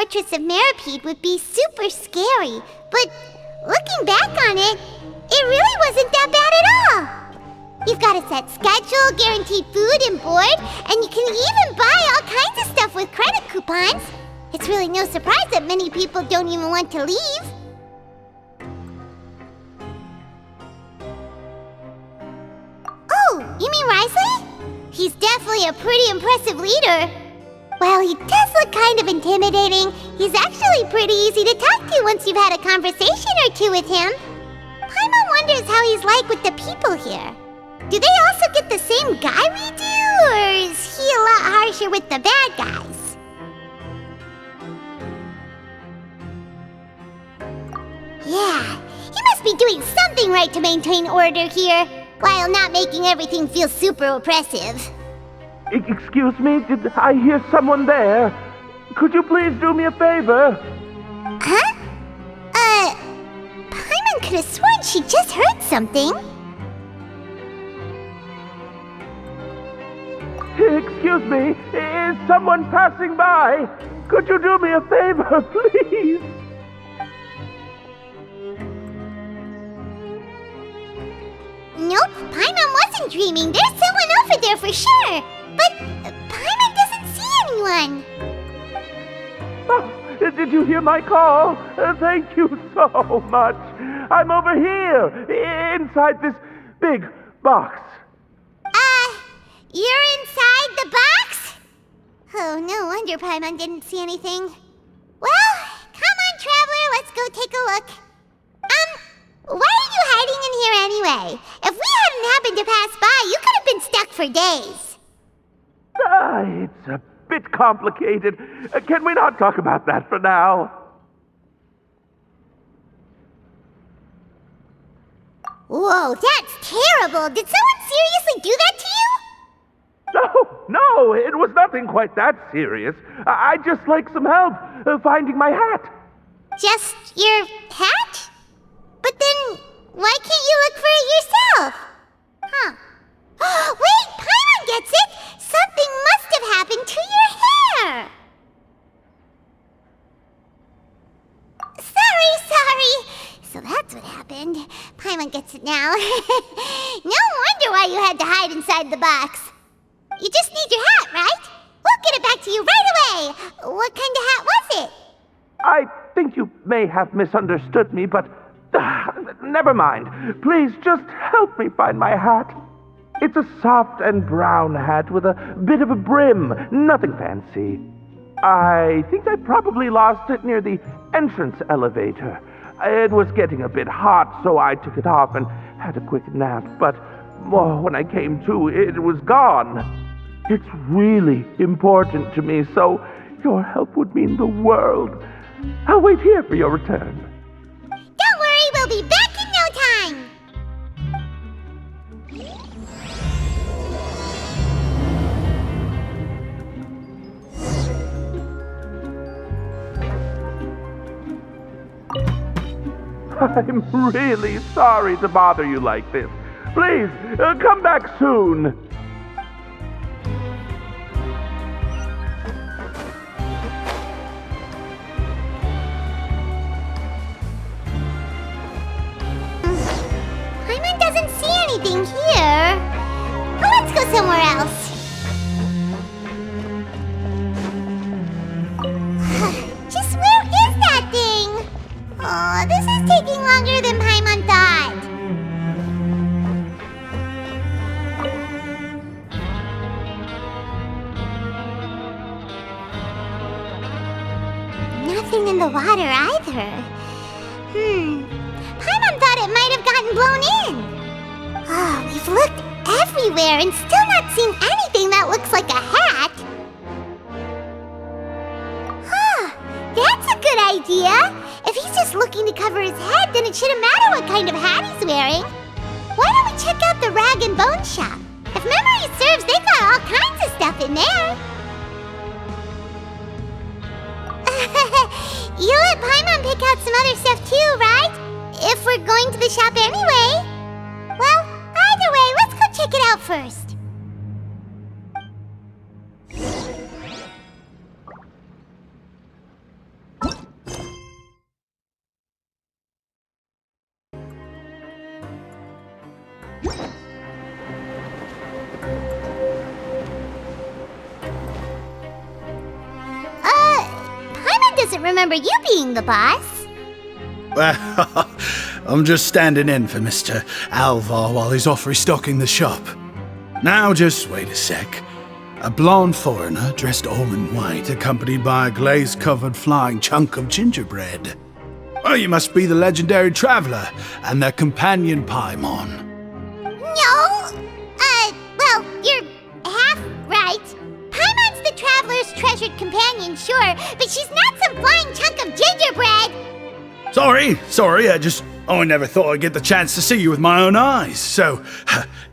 Fortress of Meripede would be super scary, but looking back on it, it really wasn't that bad at all. You've got a set schedule, guaranteed food and board, and you can even buy all kinds of stuff with credit coupons. It's really no surprise that many people don't even want to leave. Oh, you mean Wriothesley? He's definitely a pretty impressive leader. While he does look kind of intimidating, he's actually pretty easy to talk to once you've had a conversation or two with him. Paimon wonders how he's like with the people here. Do they also get the same guy we do, or is he a lot harsher with the bad guys? Yeah, he must be doing something right to maintain order here, while not making everything feel super oppressive. Excuse me, did I hear someone there? Could you please do me a favor? Huh? Paimon could have sworn she just heard something. Excuse me, is someone passing by? Could you do me a favor, please? Nope, Paimon wasn't dreaming. There's someone over there for sure. But Paimon doesn't see anyone. Oh, did you hear my call? Thank you so much. I'm over here, inside this big box. You're inside the box? Oh, no wonder Paimon didn't see anything. Well, come on, Traveler, let's go take a look. Why are you hiding in here anyway? If we hadn't happened to pass by, you could have been stuck for days. It's a bit complicated. Can we not talk about that for now? Whoa, that's terrible. Did someone seriously do that to you? No, it was nothing quite that serious. I'd just like some help finding my hat. Just your hat? But then, why can't you look for it yourself? Huh. Wait, Paimon gets it! Something must have happened to your hair! Sorry. So that's what happened. Paimon gets it now. No wonder why you had to hide inside the box. You just need your hat, right? We'll get it back to you right away. What kind of hat was it? I think you may have misunderstood me, but never mind. Please just help me find my hat. It's a soft and brown hat with a bit of a brim, nothing fancy. I think I probably lost it near the entrance elevator. It was getting a bit hot, so I took it off and had a quick nap, but when I came to, it was gone. It's really important to me, so your help would mean the world. I'll wait here for your return. Don't worry, we'll be back in no time. I'm really sorry to bother you like this. Please, come back soon. Paimon doesn't see anything here. Well, let's go somewhere else. Just where is that thing? Oh, this is taking longer than Paimon thought. Nothing in the water either. Paimon thought it might have gotten blown in. Oh, we've looked everywhere and still not seen anything that looks like a hat. That's a good idea. If he's just looking to cover his head, then it shouldn't matter what kind of hat he's wearing. Why don't we check out the rag and bone shop? If memory serves, they've got all kinds of stuff in there. You'll let Paimon pick out some other stuff too, right? If we're going to the shop anyway. Well, either way, let's go check it out first. Paimon doesn't remember you being the boss. Well, I'm just standing in for Mr. Alvar while he's off restocking the shop. Now just wait a sec. A blonde foreigner dressed all in white, accompanied by a glaze-covered flying chunk of gingerbread. Oh, you must be the legendary traveler and their companion Paimon. No! Well, you're half right. Paimon's the traveler's treasured companion, sure, but she's not some flying chunk of gingerbread! Sorry, I never thought I'd get the chance to see you with my own eyes, so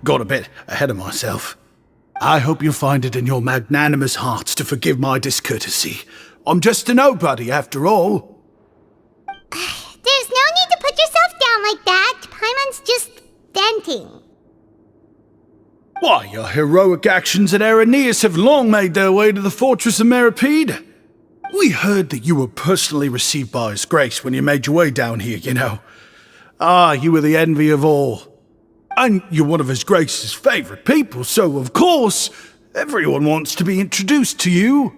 got a bit ahead of myself. I hope you find it in your magnanimous hearts to forgive my discourtesy. I'm just a nobody, after all. There's no need to put yourself down like that. Paimon's just venting. Why, your heroic actions at Aeneas have long made their way to the fortress of Meripede. We heard that you were personally received by His Grace when you made your way down here, you know. Ah, you were the envy of all. And you're one of His Grace's favorite people, so of course, everyone wants to be introduced to you.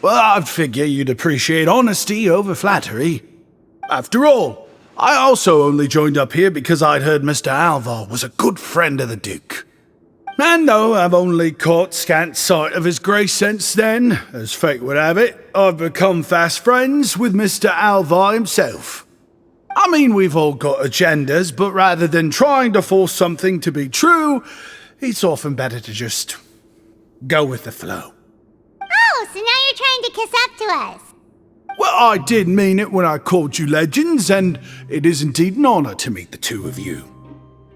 Well, I'd figure you'd appreciate honesty over flattery. After all, I also only joined up here because I'd heard Mr. Alvar was a good friend of the Duke. And though I've only caught scant sight of His Grace since then, as fate would have it, I've become fast friends with Mr. Alvar himself. I mean, we've all got agendas, but rather than trying to force something to be true, it's often better to just go with the flow. Oh, so now you're trying to kiss up to us. Well, I did mean it when I called you legends, and it is indeed an honor to meet the two of you.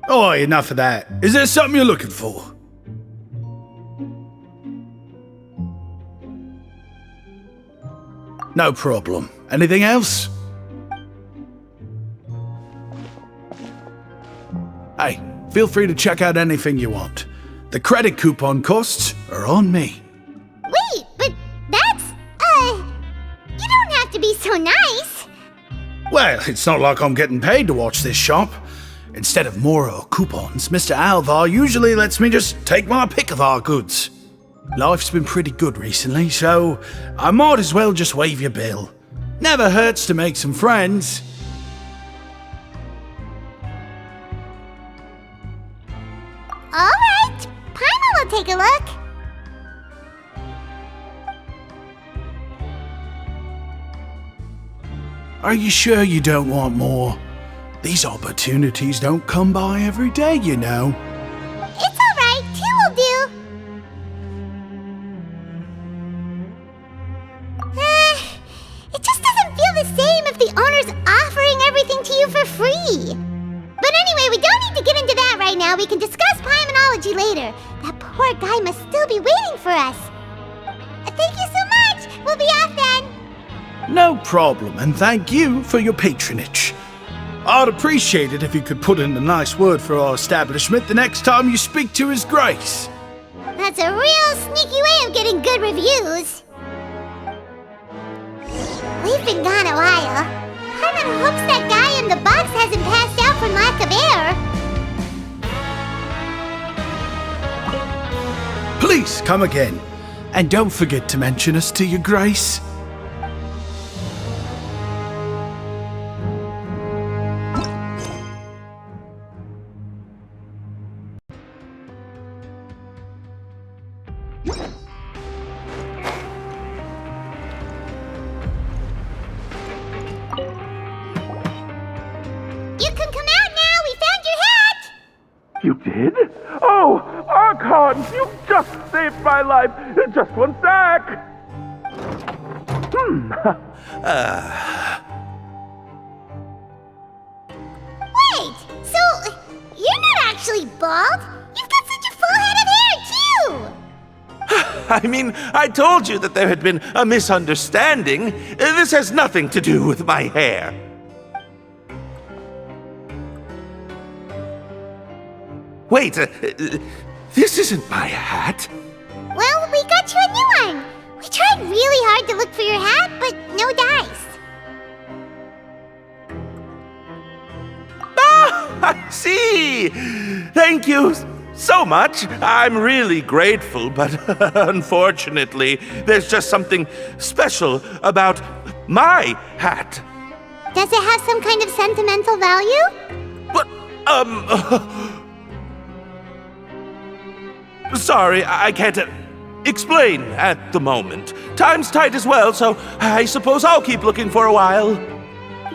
Oh, enough of that. Is there something you're looking for? No problem. Anything else? Hey, feel free to check out anything you want. The credit coupon costs are on me. Wait, but that's, you don't have to be so nice. Well, it's not like I'm getting paid to watch this shop. Instead of more coupons, Mr. Alvar usually lets me just take my pick of our goods. Life's been pretty good recently, so I might as well just waive your bill. Never hurts to make some friends. All right, Paimon will take a look. Are you sure you don't want more? These opportunities don't come by every day, you know. It's all right, two will do. It just doesn't feel the same if the owner's offering everything to you for free. But anyway, we don't need to get into that right now. We can discuss Paimonology later. That poor guy must still be waiting for us. Thank you so much. We'll be off then. No problem, and thank you for your patronage. I'd appreciate it if you could put in a nice word for our establishment the next time you speak to His Grace. That's a real sneaky way of getting good reviews. We've been gone a while. Paimon hopes that guy in the box hasn't passed out from lack of air. Please come again, and don't forget to mention us to your Grace. You can come out now. We found your hat. You did? Oh, Archon, you just saved my life. Just one sec. Wait, so you're not actually bald? You've got such a full head of hair, too! I mean, I told you that there had been a misunderstanding. This has nothing to do with my hair. Wait, this isn't my hat. Well, we got you a new one. We tried really hard to look for your hat, but no dice. I see! Thank you so much. I'm really grateful, but unfortunately, there's just something special about my hat. Does it have some kind of sentimental value? But, sorry, I can't explain at the moment. Time's tight as well, so I suppose I'll keep looking for a while.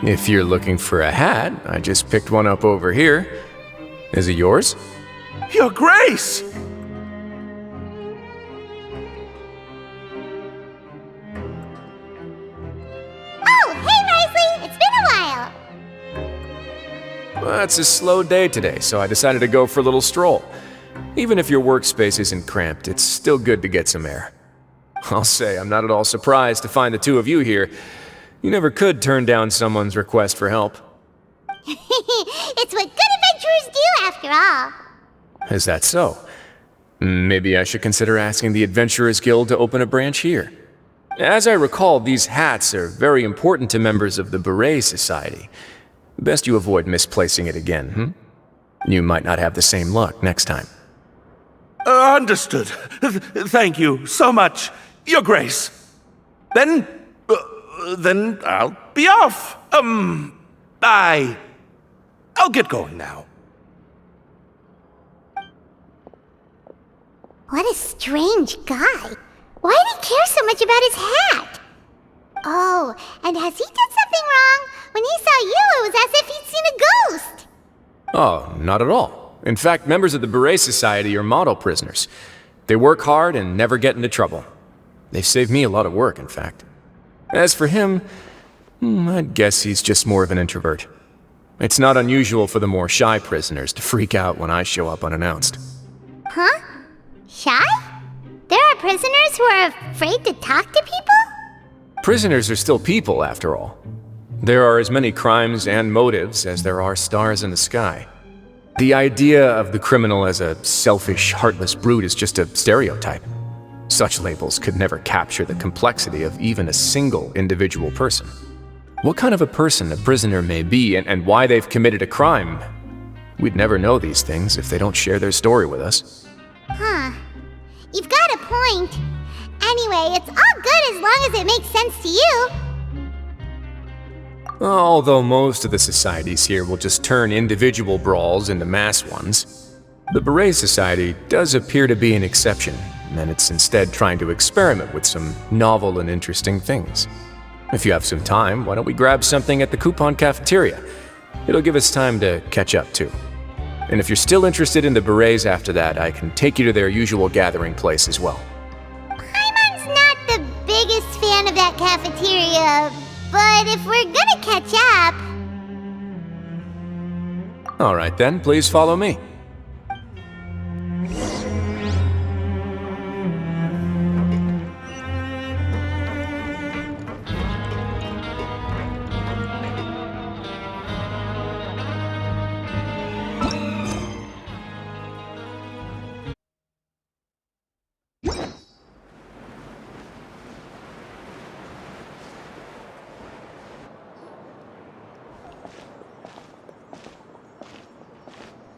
If you're looking for a hat, I just picked one up over here. Is it yours? Your Grace! Oh, hey, Wriothesley! It's been a while! Well, it's a slow day today, so I decided to go for a little stroll. Even if your workspace isn't cramped, it's still good to get some air. I'll say, I'm not at all surprised to find the two of you here. You never could turn down someone's request for help. It's what good adventurers do, after all. Is that so? Maybe I should consider asking the Adventurers Guild to open a branch here. As I recall, these hats are very important to members of the Beret Society. Best you avoid misplacing it again, You might not have the same luck next time. Understood. Thank you so much, Your Grace. Then I'll be off. I'll get going now. What a strange guy. Why did he care so much about his hat? Oh, and has he done something wrong? When he saw you, it was as if he'd seen a ghost. Oh, not at all. In fact, members of the Beret Society are model prisoners. They work hard and never get into trouble. They've saved me a lot of work, in fact. As for him, I'd guess he's just more of an introvert. It's not unusual for the more shy prisoners to freak out when I show up unannounced. Huh? Shy? There are prisoners who are afraid to talk to people? Prisoners are still people, after all. There are as many crimes and motives as there are stars in the sky. The idea of the criminal as a selfish, heartless brute is just a stereotype. Such labels could never capture the complexity of even a single individual person. What kind of a person a prisoner may be and why they've committed a crime, we'd never know these things if they don't share their story with us. Huh. You've got a point. Anyway, it's all good as long as it makes sense to you. Although most of the societies here will just turn individual brawls into mass ones, the Beret Society does appear to be an exception, and it's instead trying to experiment with some novel and interesting things. If you have some time, why don't we grab something at the Coupon Cafeteria? It'll give us time to catch up too. And if you're still interested in the Berets after that, I can take you to their usual gathering place as well. Paimon's not the biggest fan of that cafeteria, but if we're gonna catch up... Alright then, please follow me.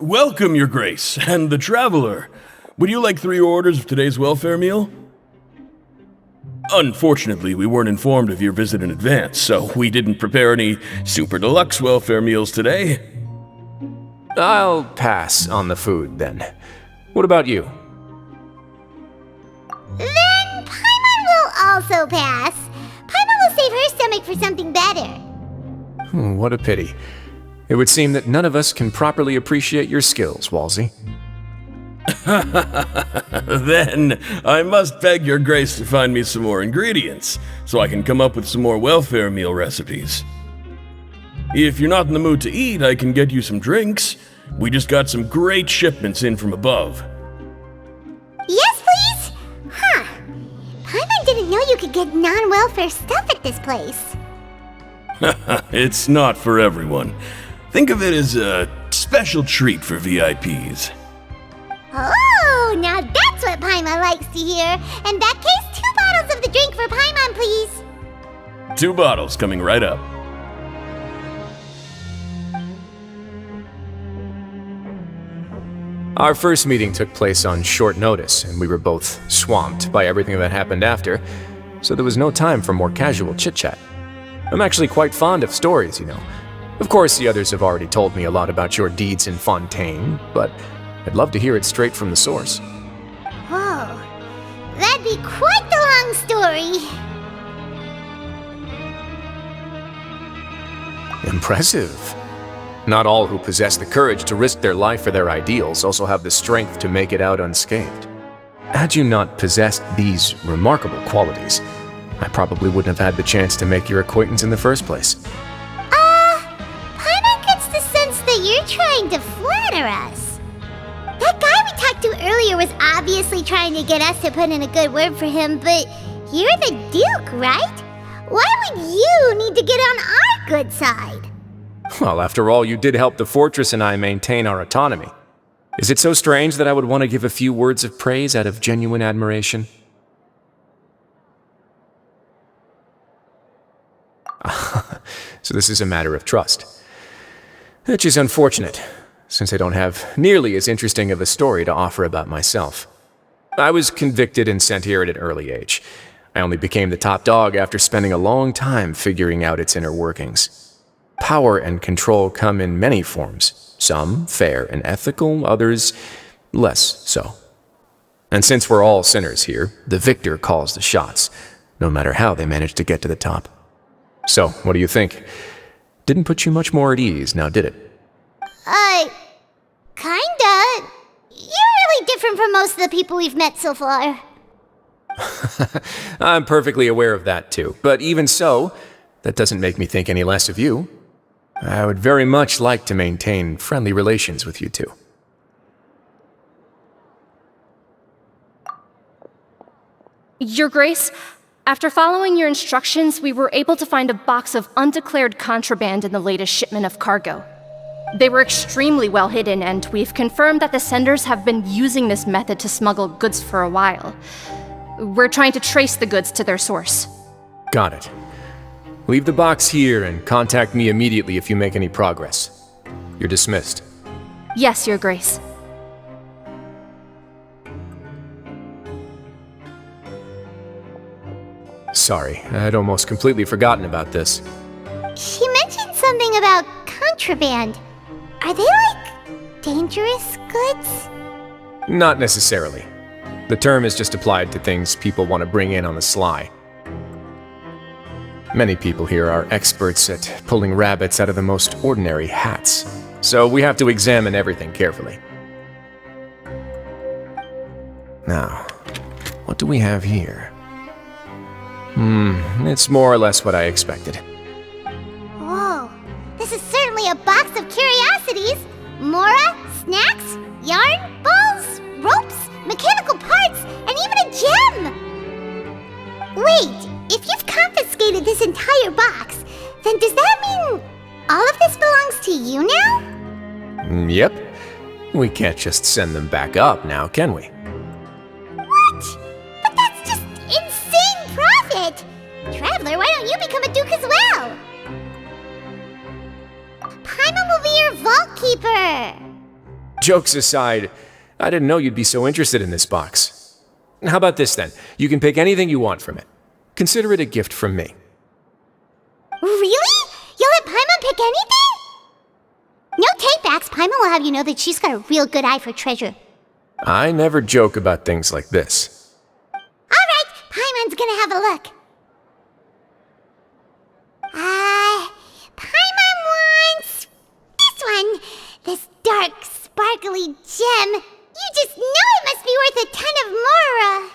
Welcome, Your Grace, and the Traveler. Would you like 3 orders of today's welfare meal? Unfortunately, we weren't informed of your visit in advance, so we didn't prepare any super deluxe welfare meals today. I'll pass on the food, then. What about you? Then Paimon will also pass. Paimon will save her stomach for something better. What a pity. It would seem that none of us can properly appreciate your skills, Walsey. Then, I must beg Your Grace to find me some more ingredients, so I can come up with some more welfare meal recipes. If you're not in the mood to eat, I can get you some drinks. We just got some great shipments in from above. Yes, please? Huh. Paimon didn't know you could get non-welfare stuff at this place. It's not for everyone. Think of it as a special treat for VIPs. Oh, now that's what Paimon likes to hear. In that case, 2 bottles of the drink for Paimon, please. 2 bottles coming right up. Our first meeting took place on short notice, and we were both swamped by everything that happened after, so there was no time for more casual chit-chat. I'm actually quite fond of stories, you know. Of course, the others have already told me a lot about your deeds in Fontaine, but I'd love to hear it straight from the source. Whoa, that'd be quite the long story. Impressive. Not all who possess the courage to risk their life for their ideals also have the strength to make it out unscathed. Had you not possessed these remarkable qualities, I probably wouldn't have had the chance to make your acquaintance in the first place. Paimon gets the sense that you're trying to flatter us. That guy we talked to earlier was obviously trying to get us to put in a good word for him, but you're the Duke, right? Why would you need to get on our good side? Well, after all, you did help the fortress and I maintain our autonomy. Is it so strange that I would want to give a few words of praise out of genuine admiration? So this is a matter of trust. Which is unfortunate, since I don't have nearly as interesting of a story to offer about myself. I was convicted and sent here at an early age. I only became the top dog after spending a long time figuring out its inner workings. Power and control come in many forms, some fair and ethical, others less so. And since we're all sinners here, the victor calls the shots, no matter how they manage to get to the top. So, what do you think? Didn't put you much more at ease, now did it? Kinda. You're really different from most of the people we've met so far. I'm perfectly aware of that too, but even so, that doesn't make me think any less of you. I would very much like to maintain friendly relations with you two. Your Grace, after following your instructions, we were able to find a box of undeclared contraband in the latest shipment of cargo. They were extremely well hidden, and we've confirmed that the senders have been using this method to smuggle goods for a while. We're trying to trace the goods to their source. Got it. Leave the box here and contact me immediately if you make any progress. You're dismissed. Yes, Your Grace. Sorry, I'd almost completely forgotten about this. She mentioned something about contraband. Are they like dangerous goods? Not necessarily. The term is just applied to things people want to bring in on the sly. Many people here are experts at pulling rabbits out of the most ordinary hats, so we have to examine everything carefully. Now, what do we have here? It's more or less what I expected. Whoa, this is certainly a box of curiosities. Mora, snacks, yarn, balls, ropes, mechanical parts, and even a gem! Wait, if you've confiscated this entire box, then does that mean all of this belongs to you now? Yep. We can't just send them back up now, can we? What? But that's just insane profit! Traveler, why don't you become a duke as well? Paimon will be your vault keeper! Jokes aside, I didn't know you'd be so interested in this box. How about this then? You can pick anything you want from it. Consider it a gift from me. Really? You'll let Paimon pick anything? No takebacks. Paimon will have you know that she's got a real good eye for treasure. I never joke about things like this. Alright, Paimon's gonna have a look. Paimon wants this one. This dark, sparkly gem. You just know it must be worth a ton of Mora.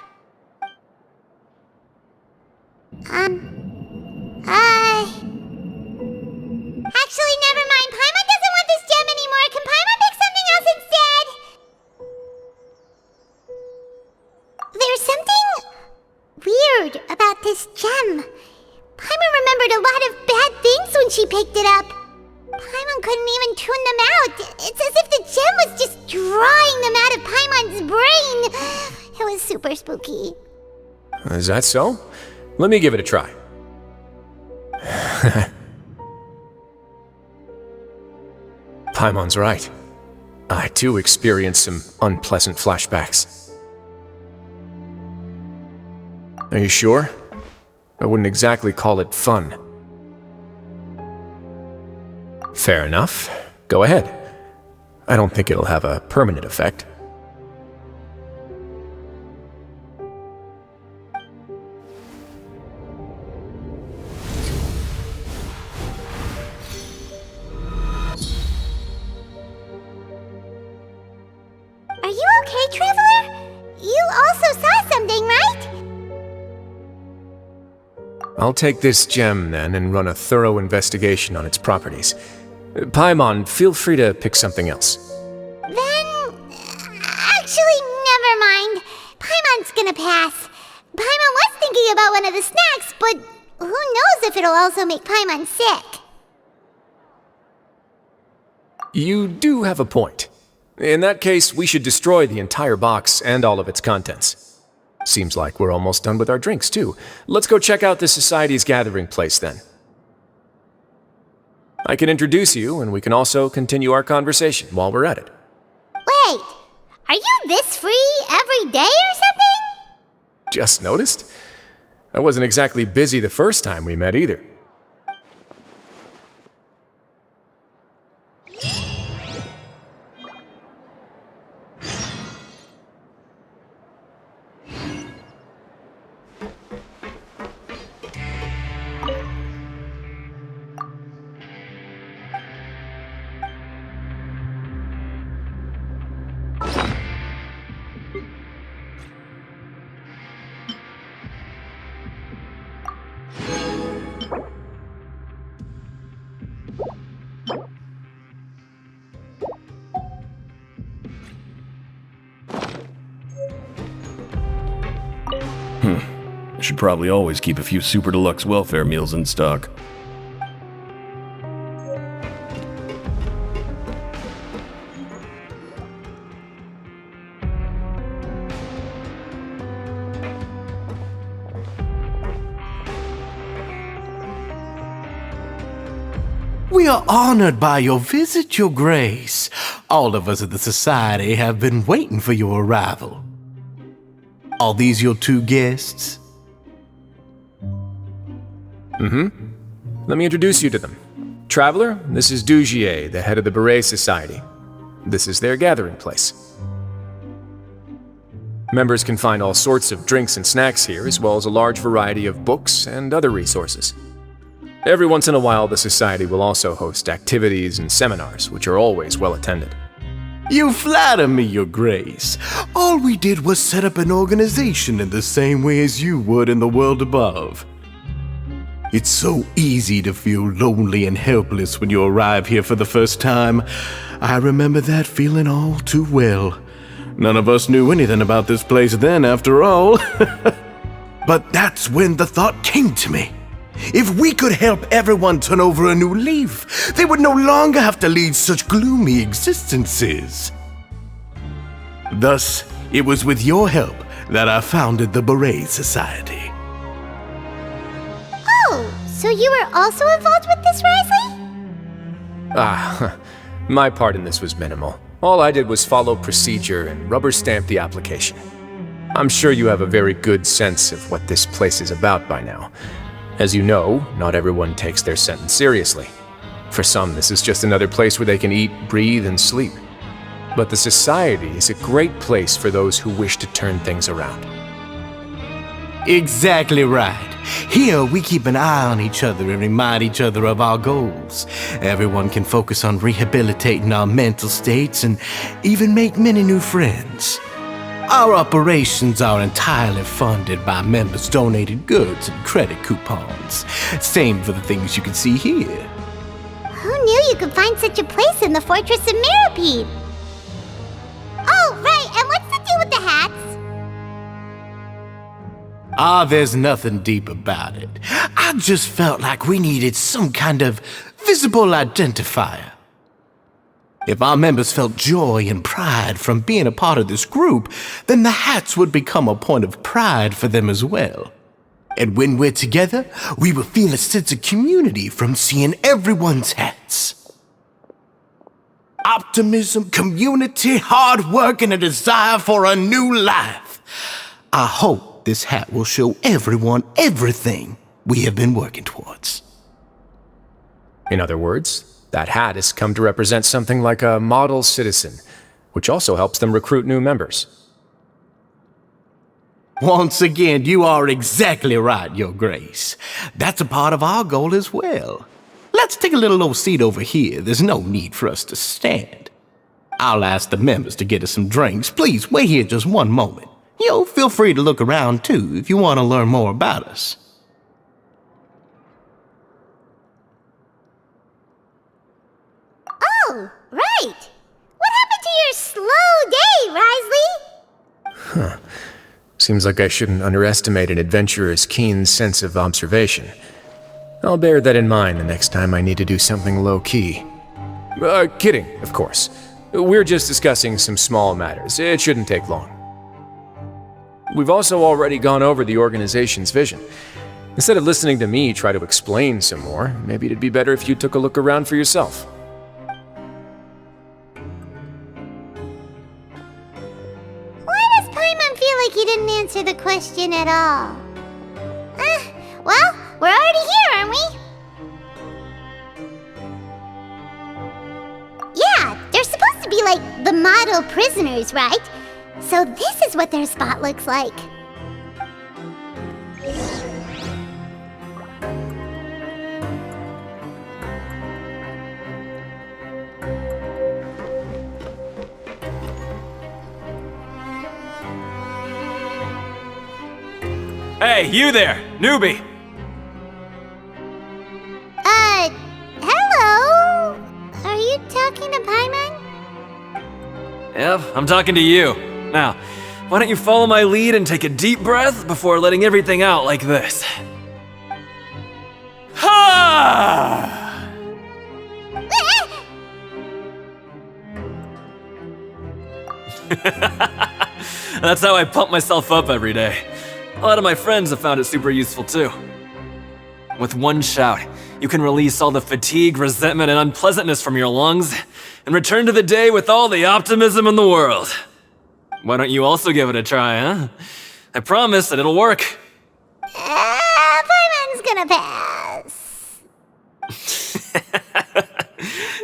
Actually, never mind. Paimon doesn't want this gem anymore. Can Paimon pick something else instead? There's something weird about this gem. Paimon remembered a lot of bad things when she picked it up. Paimon couldn't even tune them out. It's as if the gem was just drawing them out of Paimon's brain. It was super spooky. Is that so? Let me give it a try. Paimon's right. I too experienced some unpleasant flashbacks. Are you sure? I wouldn't exactly call it fun. Fair enough. Go ahead. I don't think it'll have a permanent effect. Are you okay, Traveler? You also saw something, right? I'll take this gem then and run a thorough investigation on its properties. Paimon, feel free to pick something else. Then... actually, never mind. Paimon's gonna pass. Paimon was thinking about one of the snacks, but who knows if it'll also make Paimon sick. You do have a point. In that case, we should destroy the entire box and all of its contents. Seems like we're almost done with our drinks, too. Let's go check out the Society's gathering place, then. I can introduce you, and we can also continue our conversation while we're at it. Wait, are you this free every day or something? Just noticed? I wasn't exactly busy the first time we met, either. I should probably always keep a few super deluxe welfare meals in stock. We are honored by your visit, Your Grace. All of us at the Society have been waiting for your arrival. Are these your two guests? Let me introduce you to them. Traveler, this is Dugier, the head of the Beret Society. This is their gathering place. Members can find all sorts of drinks and snacks here, as well as a large variety of books and other resources. Every once in a while, the Society will also host activities and seminars, which are always well attended. You flatter me, Your Grace. All we did was set up an organization in the same way as you would in the world above. It's so easy to feel lonely and helpless when you arrive here for the first time. I remember that feeling all too well. None of us knew anything about this place then, after all. But that's when the thought came to me. If we could help everyone turn over a new leaf, they would no longer have to lead such gloomy existences. Thus, it was with your help that I founded the Beret Society. Oh, so you were also involved with this, Wriothesley? My part in this was minimal. All I did was follow procedure and rubber stamp the application. I'm sure you have a very good sense of what this place is about by now. As you know, not everyone takes their sentence seriously. For some, this is just another place where they can eat, breathe, and sleep. But the Society is a great place for those who wish to turn things around. Exactly right. Here, we keep an eye on each other and remind each other of our goals. Everyone can focus on rehabilitating our mental states and even make many new friends. Our operations are entirely funded by members' donated goods and credit coupons. Same for the things you can see here. Who knew you could find such a place in the Fortress of Mirapede? Oh, right, and what's the deal with the hats? There's nothing deep about it. I just felt like we needed some kind of visible identifier. If our members felt joy and pride from being a part of this group, then the hats would become a point of pride for them as well. And when we're together, we will feel a sense of community from seeing everyone's hats. Up optimism, community, hard work, and a desire for a new life. I hope this hat will show everyone everything we have been working towards. In other words, that hat has come to represent something like a model citizen, which also helps them recruit new members. Once again, you are exactly right, Your Grace. That's a part of our goal as well. Let's take a little old seat over here. There's no need for us to stand. I'll ask the members to get us some drinks. Please wait here just one moment. Feel free to look around too if you want to learn more about us. Oh, right! What happened to your slow day, Wriothesley? Seems like I shouldn't underestimate an adventurer's keen sense of observation. I'll bear that in mind the next time I need to do something low-key. Kidding, of course. We're just discussing some small matters. It shouldn't take long. We've also already gone over the organization's vision. Instead of listening to me try to explain some more, maybe it'd be better if you took a look around for yourself. Why does Paimon feel like he didn't answer the question at all? Well, we're already here, aren't we? Yeah, they're supposed to be like the model prisoners, right? So this is what their spot looks like. Hey, you there, newbie! Hello? Are you talking to Paimon? Yep, I'm talking to you. Now, why don't you follow my lead and take a deep breath before letting everything out like this? Ha! That's how I pump myself up every day. A lot of my friends have found it super useful too. With one shout, you can release all the fatigue, resentment, and unpleasantness from your lungs and return to the day with all the optimism in the world. Why don't you also give it a try, huh? I promise that it'll work. Paimon's gonna pass.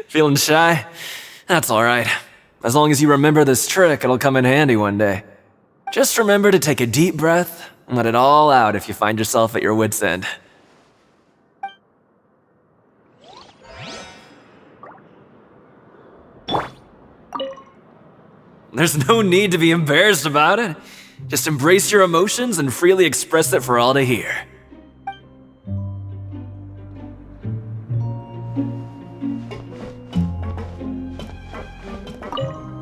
Feeling shy? That's alright. As long as you remember this trick, it'll come in handy one day. Just remember to take a deep breath and let it all out if you find yourself at your wit's end. There's no need to be embarrassed about it. Just embrace your emotions and freely express it for all to hear.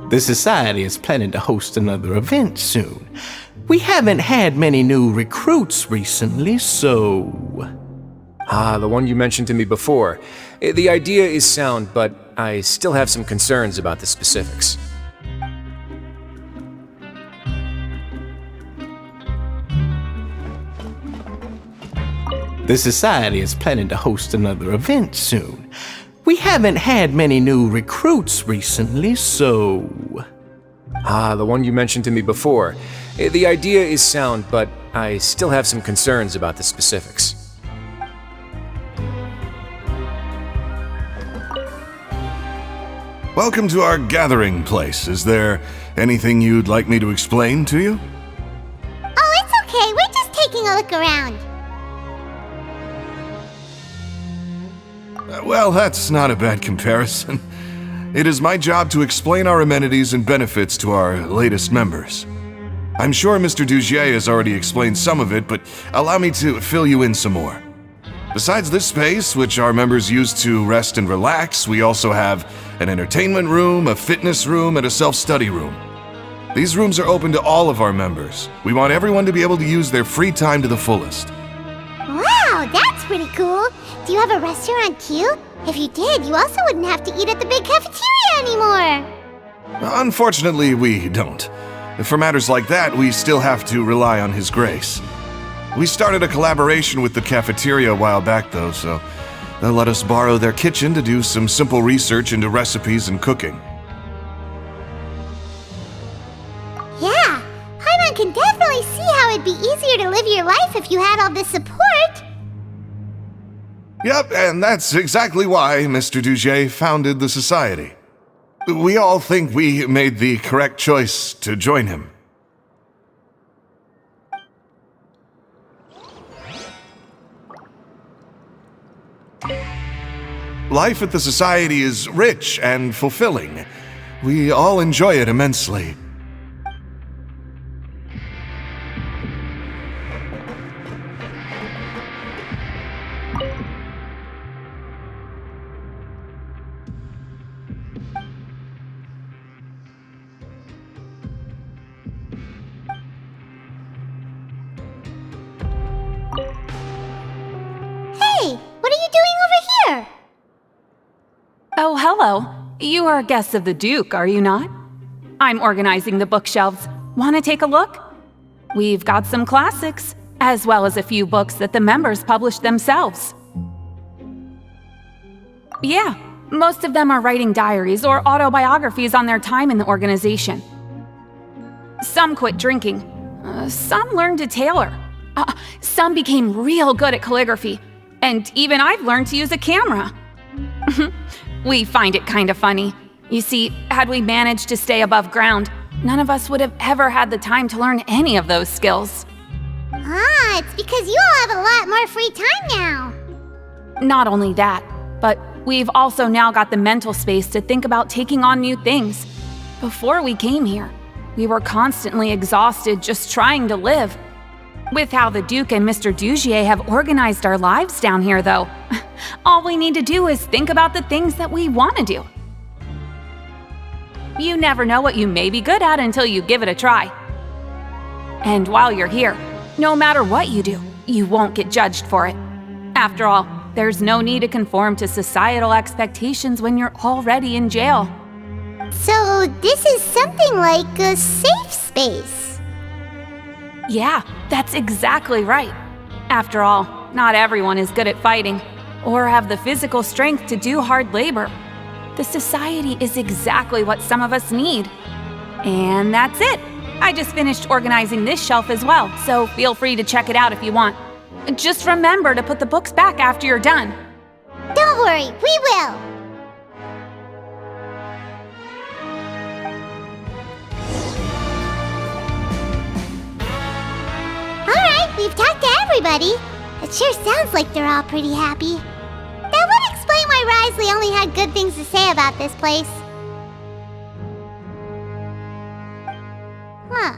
The Society is planning to host another event soon. We haven't had many new recruits recently, so... The one you mentioned to me before. The idea is sound, but I still have some concerns about the specifics. The Society is planning to host another event soon. We haven't had many new recruits recently, so... The one you mentioned to me before. The idea is sound, but I still have some concerns about the specifics. Welcome to our gathering place. Is there anything you'd like me to explain to you? Oh, it's okay. We're just taking a look around. Well, that's not a bad comparison. It is my job to explain our amenities and benefits to our latest members. I'm sure Mr. Dugier has already explained some of it, but allow me to fill you in some more. Besides this space, which our members use to rest and relax, we also have an entertainment room, a fitness room, and a self-study room. These rooms are open to all of our members. We want everyone to be able to use their free time to the fullest. Wow, that's pretty cool. Do you have a restaurant too? If you did, you also wouldn't have to eat at the big cafeteria anymore. Unfortunately, we don't. For matters like that, we still have to rely on His Grace. We started a collaboration with the cafeteria a while back, though, so they'll let us borrow their kitchen to do some simple research into recipes and cooking. the support. Yep, and that's exactly why Mr. Dugier founded the Society. We all think we made the correct choice to join him. Life at the Society is rich and fulfilling. We all enjoy it immensely. Hey, what are you doing over here? Oh, hello. You are guests of the Duke, are you not? I'm organizing the bookshelves. Want to take a look? We've got some classics, as well as a few books that the members published themselves. Yeah, most of them are writing diaries or autobiographies on their time in the organization. Some quit drinking. Some learned to tailor. Some became real good at calligraphy. And even I've learned to use a camera. We find it kind of funny. You see, had we managed to stay above ground, none of us would have ever had the time to learn any of those skills. Ah, it's because you all have a lot more free time now. Not only that, but we've also now got the mental space to think about taking on new things. Before we came here, we were constantly exhausted just trying to live. With how the Duke and Mr. Dugier have organized our lives down here, though, all we need to do is think about the things that we want to do. You never know what you may be good at until you give it a try. And while you're here, no matter what you do, you won't get judged for it. After all, there's no need to conform to societal expectations when you're already in jail. So this is something like a safe space. Yeah, that's exactly right. After all, not everyone is good at fighting, or have the physical strength to do hard labor. The Society is exactly what some of us need. And that's it. I just finished organizing this shelf as well, so feel free to check it out if you want. Just remember to put the books back after you're done. Don't worry, we will. Alright, we've talked to everybody. It sure sounds like they're all pretty happy. That would explain why Wriothesley only had good things to say about this place. Huh.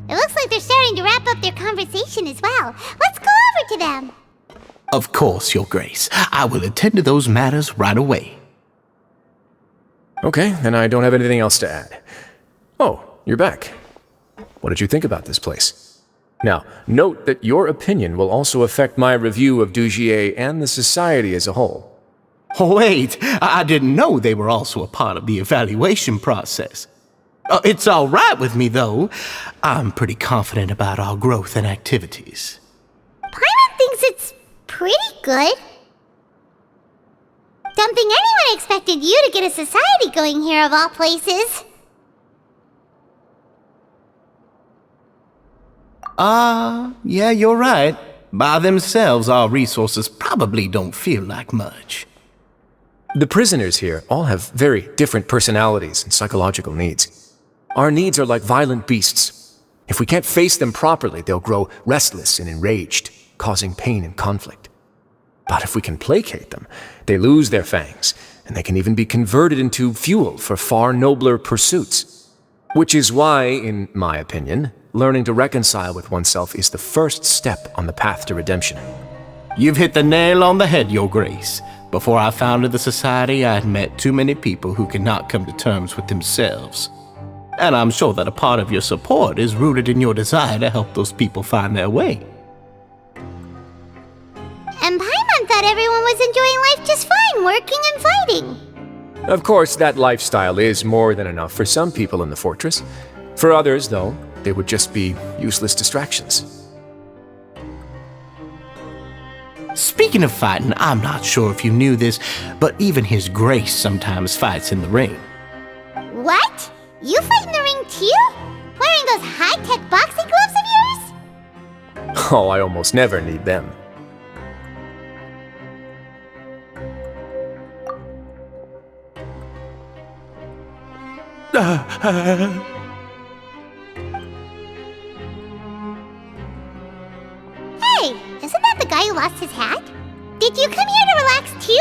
It looks like they're starting to wrap up their conversation as well. Let's go over to them. Of course, Your Grace. I will attend to those matters right away. Okay, then I don't have anything else to add. Oh, you're back. What did you think about this place? Now, note that your opinion will also affect my review of Dugier and the Society as a whole. Wait, I didn't know they were also a part of the evaluation process. It's all right with me, though. I'm pretty confident about our growth and activities. Paimon thinks it's pretty good. Don't think anyone expected you to get a society going here of all places. Yeah, you're right. By themselves, our resources probably don't feel like much. The prisoners here all have very different personalities and psychological needs. Our needs are like violent beasts. If we can't face them properly, they'll grow restless and enraged, causing pain and conflict. But if we can placate them, they lose their fangs, and they can even be converted into fuel for far nobler pursuits. Which is why, in my opinion, learning to reconcile with oneself is the first step on the path to redemption. You've hit the nail on the head, Your Grace. Before I founded the Society, I had met too many people who could not come to terms with themselves. And I'm sure that a part of your support is rooted in your desire to help those people find their way. And Paimon thought everyone was enjoying life just fine, working and fighting. Of course, that lifestyle is more than enough for some people in the fortress. For others, though, they would just be useless distractions. Speaking of fighting, I'm not sure if you knew this, but even His Grace sometimes fights in the ring. What? You fight in the ring too? Wearing those high-tech boxing gloves of yours? Oh, I almost never need them. Hey, isn't that the guy who lost his hat? Did you come here to relax too?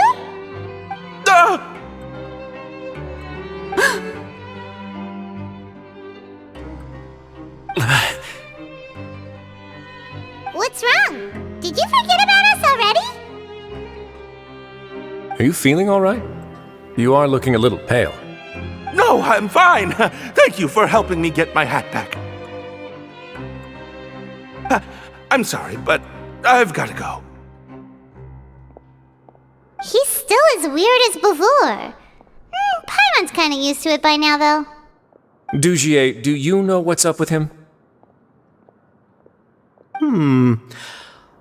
What's wrong? Did you forget about us already? Are you feeling all right? You are looking a little pale. No, I'm fine. Thank you for helping me get my hat back. I'm sorry, but I've got to go. He's still as weird as before. Paimon's kinda used to it by now, though. Dugier, do you know what's up with him?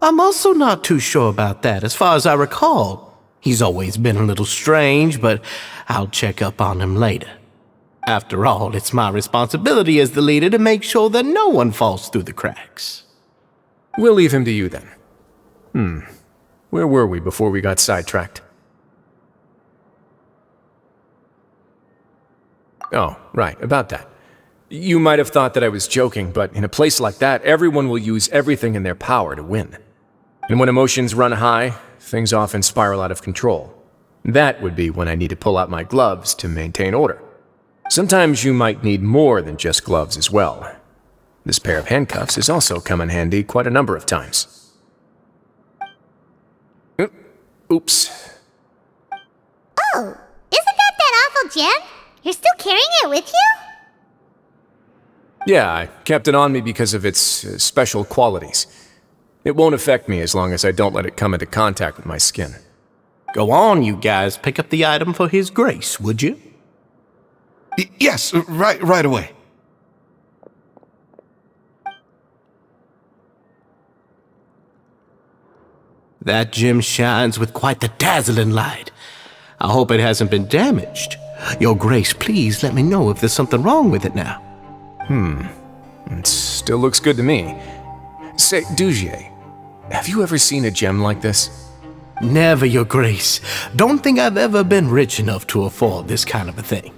I'm also not too sure about that. As far as I recall, he's always been a little strange, but I'll check up on him later. After all, it's my responsibility as the leader to make sure that no one falls through the cracks. We'll leave him to you then. Where were we before we got sidetracked? Oh, right, about that. You might have thought that I was joking, but in a place like that, everyone will use everything in their power to win. And when emotions run high, things often spiral out of control. That would be when I need to pull out my gloves to maintain order. Sometimes you might need more than just gloves as well. This pair of handcuffs has also come in handy quite a number of times. Oops. Oh, isn't that awful gem? You're still carrying it with you? Yeah, I kept it on me because of its special qualities. It won't affect me as long as I don't let it come into contact with my skin. Go on, you guys. Pick up the item for His Grace, would you? Yes, right away. That gem shines with quite the dazzling light. I hope it hasn't been damaged. Your Grace, please let me know if there's something wrong with it now. It still looks good to me. Say, Dugier, have you ever seen a gem like this? Never, Your Grace. Don't think I've ever been rich enough to afford this kind of a thing.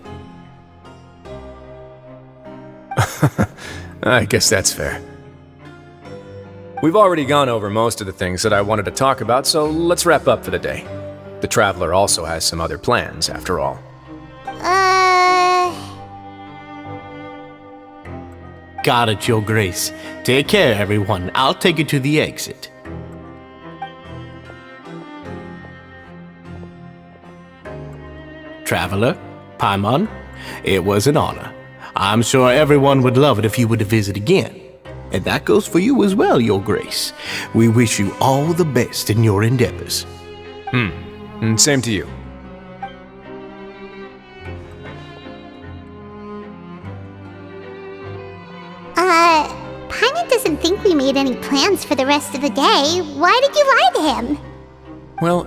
I guess that's fair. We've already gone over most of the things that I wanted to talk about, so let's wrap up for the day. The Traveler also has some other plans, after all. Got it, Your Grace. Take care, everyone. I'll take you to the exit. Traveler, Paimon, it was an honor. I'm sure everyone would love it if you were to visit again. And that goes for you as well, Your Grace. We wish you all the best in your endeavors. And same to you. Paimon doesn't think we made any plans for the rest of the day. Why did you lie to him? Well,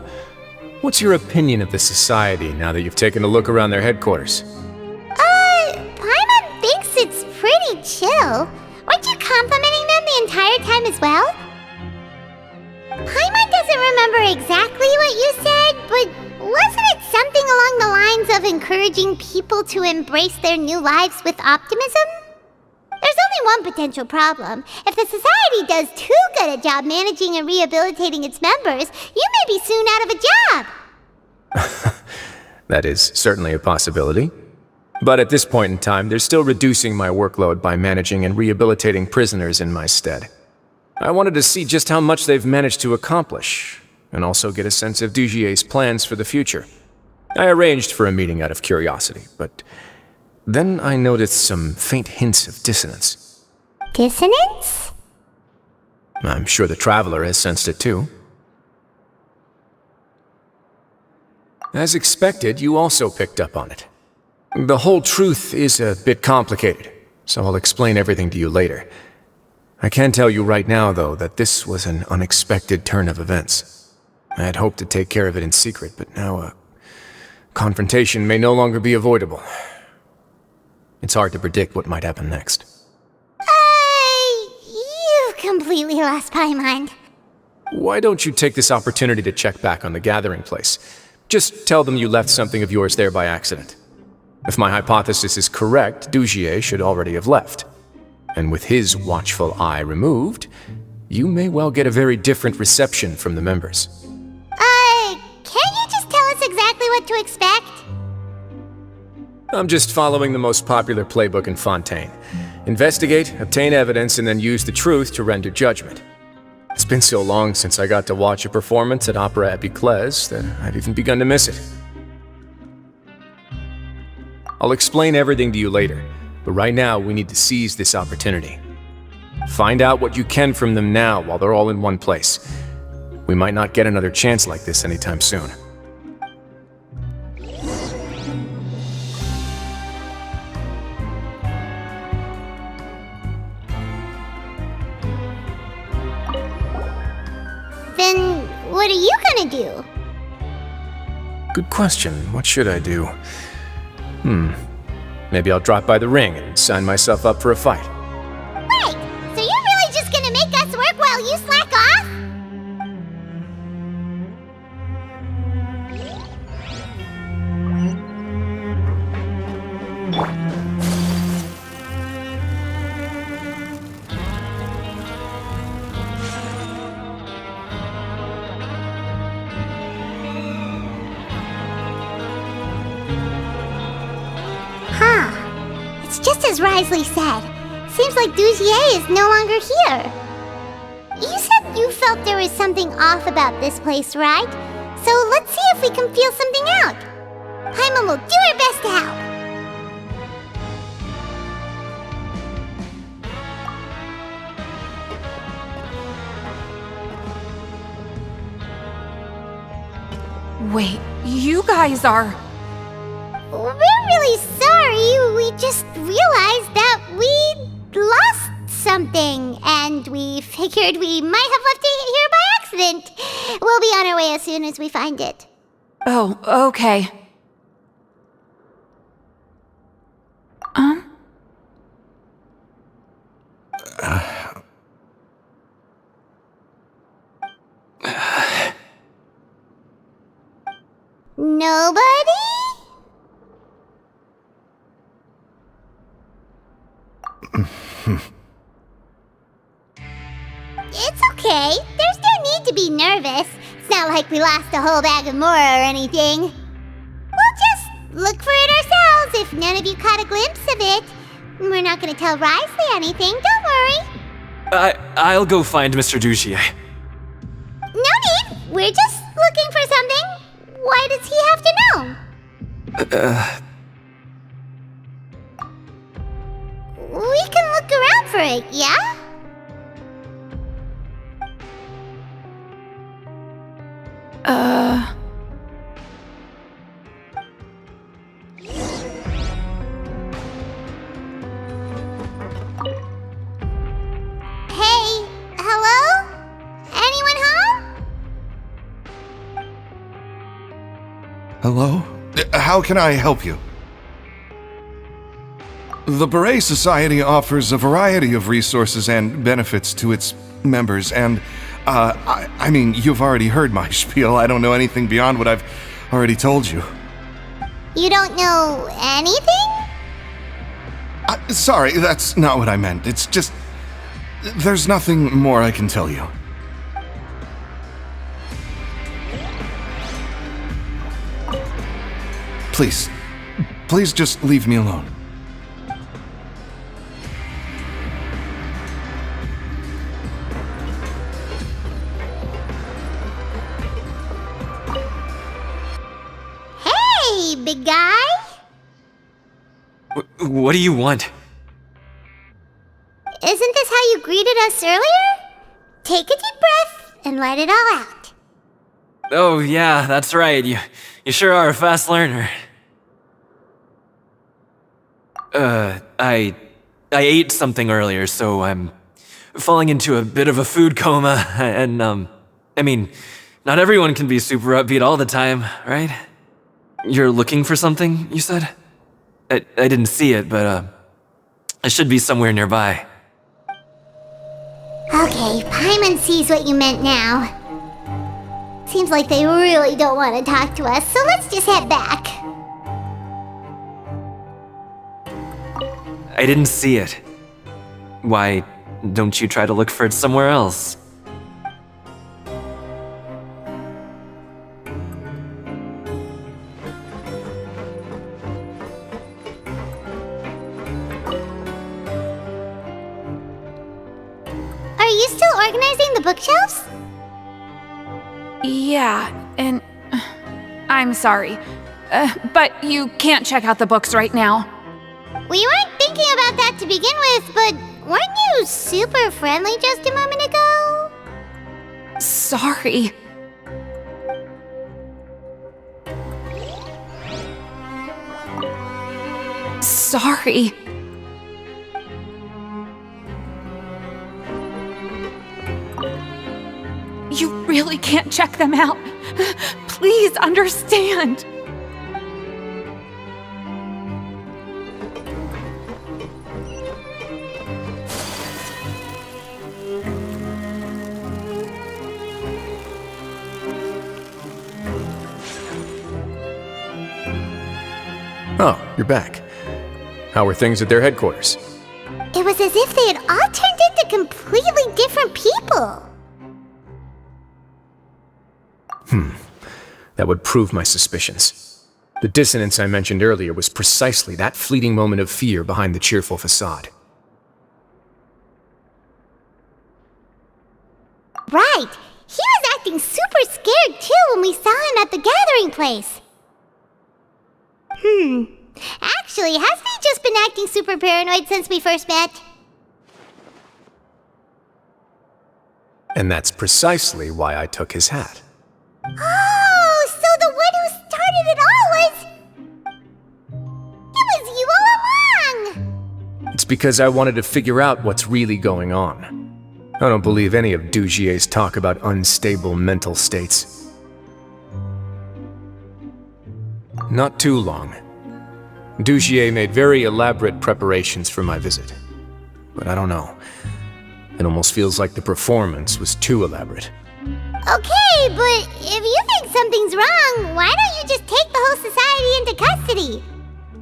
what's your opinion of the society now that you've taken a look around their headquarters? Paimon thinks it's pretty chill. Weren't you complimenting them the entire time as well? Paimon doesn't remember exactly what you said, but wasn't it something along the lines of encouraging people to embrace their new lives with optimism? There's only one potential problem. If the society does too good a job managing and rehabilitating its members, you may be soon out of a job. That is certainly a possibility. But at this point in time, they're still reducing my workload by managing and rehabilitating prisoners in my stead. I wanted to see just how much they've managed to accomplish, and also get a sense of Dugier's plans for the future. I arranged for a meeting out of curiosity, but then I noticed some faint hints of dissonance. Dissonance? I'm sure the Traveler has sensed it too. As expected, you also picked up on it. The whole truth is a bit complicated, so I'll explain everything to you later. I can tell you right now, though, that this was an unexpected turn of events. I had hoped to take care of it in secret, but now a confrontation may no longer be avoidable. It's hard to predict what might happen next. You've completely lost my mind. Why don't you take this opportunity to check back on the gathering place? Just tell them you left something of yours there by accident. If my hypothesis is correct, Dugier should already have left. And with his watchful eye removed, you may well get a very different reception from the members. Can't you just tell us exactly what to expect? I'm just following the most popular playbook in Fontaine. Investigate, obtain evidence, and then use the truth to render judgment. It's been so long since I got to watch a performance at Opera Epiclese that I've even begun to miss it. I'll explain everything to you later, but right now we need to seize this opportunity. Find out what you can from them now while they're all in one place. We might not get another chance like this anytime soon. Then what are you gonna do? Good question. What should I do? Maybe I'll drop by the ring and sign myself up for a fight. Wait, so you're really just gonna make us work while you slack off? It's just as Wriothesley said. Seems like Dugier is no longer here. You said you felt there was something off about this place, right? So let's see if we can feel something out. Paimon will do her best to help. Wait, you guys are... We're really sorry. We just realized that we lost something, and we figured we might have left it here by accident. We'll be on our way as soon as we find it. Oh, okay. Nobody? It's okay. There's no need to be nervous. It's not like we lost a whole bag of Mora or anything. We'll just look for it ourselves if none of you caught a glimpse of it. We're not going to tell Wriothesley anything, don't worry. I'll go find Mr. Dugier. No need. We're just looking for something. Why does he have to know? We can look around for it, yeah? Hey, hello? Anyone home? Hello? How can I help you? The Beret Society offers a variety of resources and benefits to its members, and, I mean, you've already heard my spiel. I don't know anything beyond what I've already told you. You don't know anything? Sorry, that's not what I meant. It's just... there's nothing more I can tell you. Please just leave me alone. Hey, big guy. What do you want? Isn't this how you greeted us earlier? Take a deep breath and let it all out. Oh, yeah, that's right. You sure are a fast learner. I ate something earlier, so I'm falling into a bit of a food coma, and, I mean, not everyone can be super upbeat all the time, right? You're looking for something, you said? I didn't see it, but, it should be somewhere nearby. Okay, Paimon sees what you meant now. Seems like they really don't want to talk to us, so let's just head back. I didn't see it. Why don't you try to look for it somewhere else? Are you still organizing the bookshelves? Yeah, and I'm sorry, but you can't check out the books right now. We weren't thinking about that to begin with, but weren't you super friendly just a moment ago? Sorry. Sorry. You really can't check them out. Please understand. Oh, you're back. How were things at their headquarters? It was as if they had all turned into completely different people. That would prove my suspicions. The dissonance I mentioned earlier was precisely that fleeting moment of fear behind the cheerful facade. Right. He was acting super scared too when we saw him at the gathering place. Actually, hasn't he just been acting super paranoid since we first met? And that's precisely why I took his hat. Oh, so the one who started it all was... It was you all along! It's because I wanted to figure out what's really going on. I don't believe any of Dugier's talk about unstable mental states. Not too long. Dugier made very elaborate preparations for my visit. But I don't know. It almost feels like the performance was too elaborate. Okay, but if you think something's wrong, why don't you just take the whole society into custody?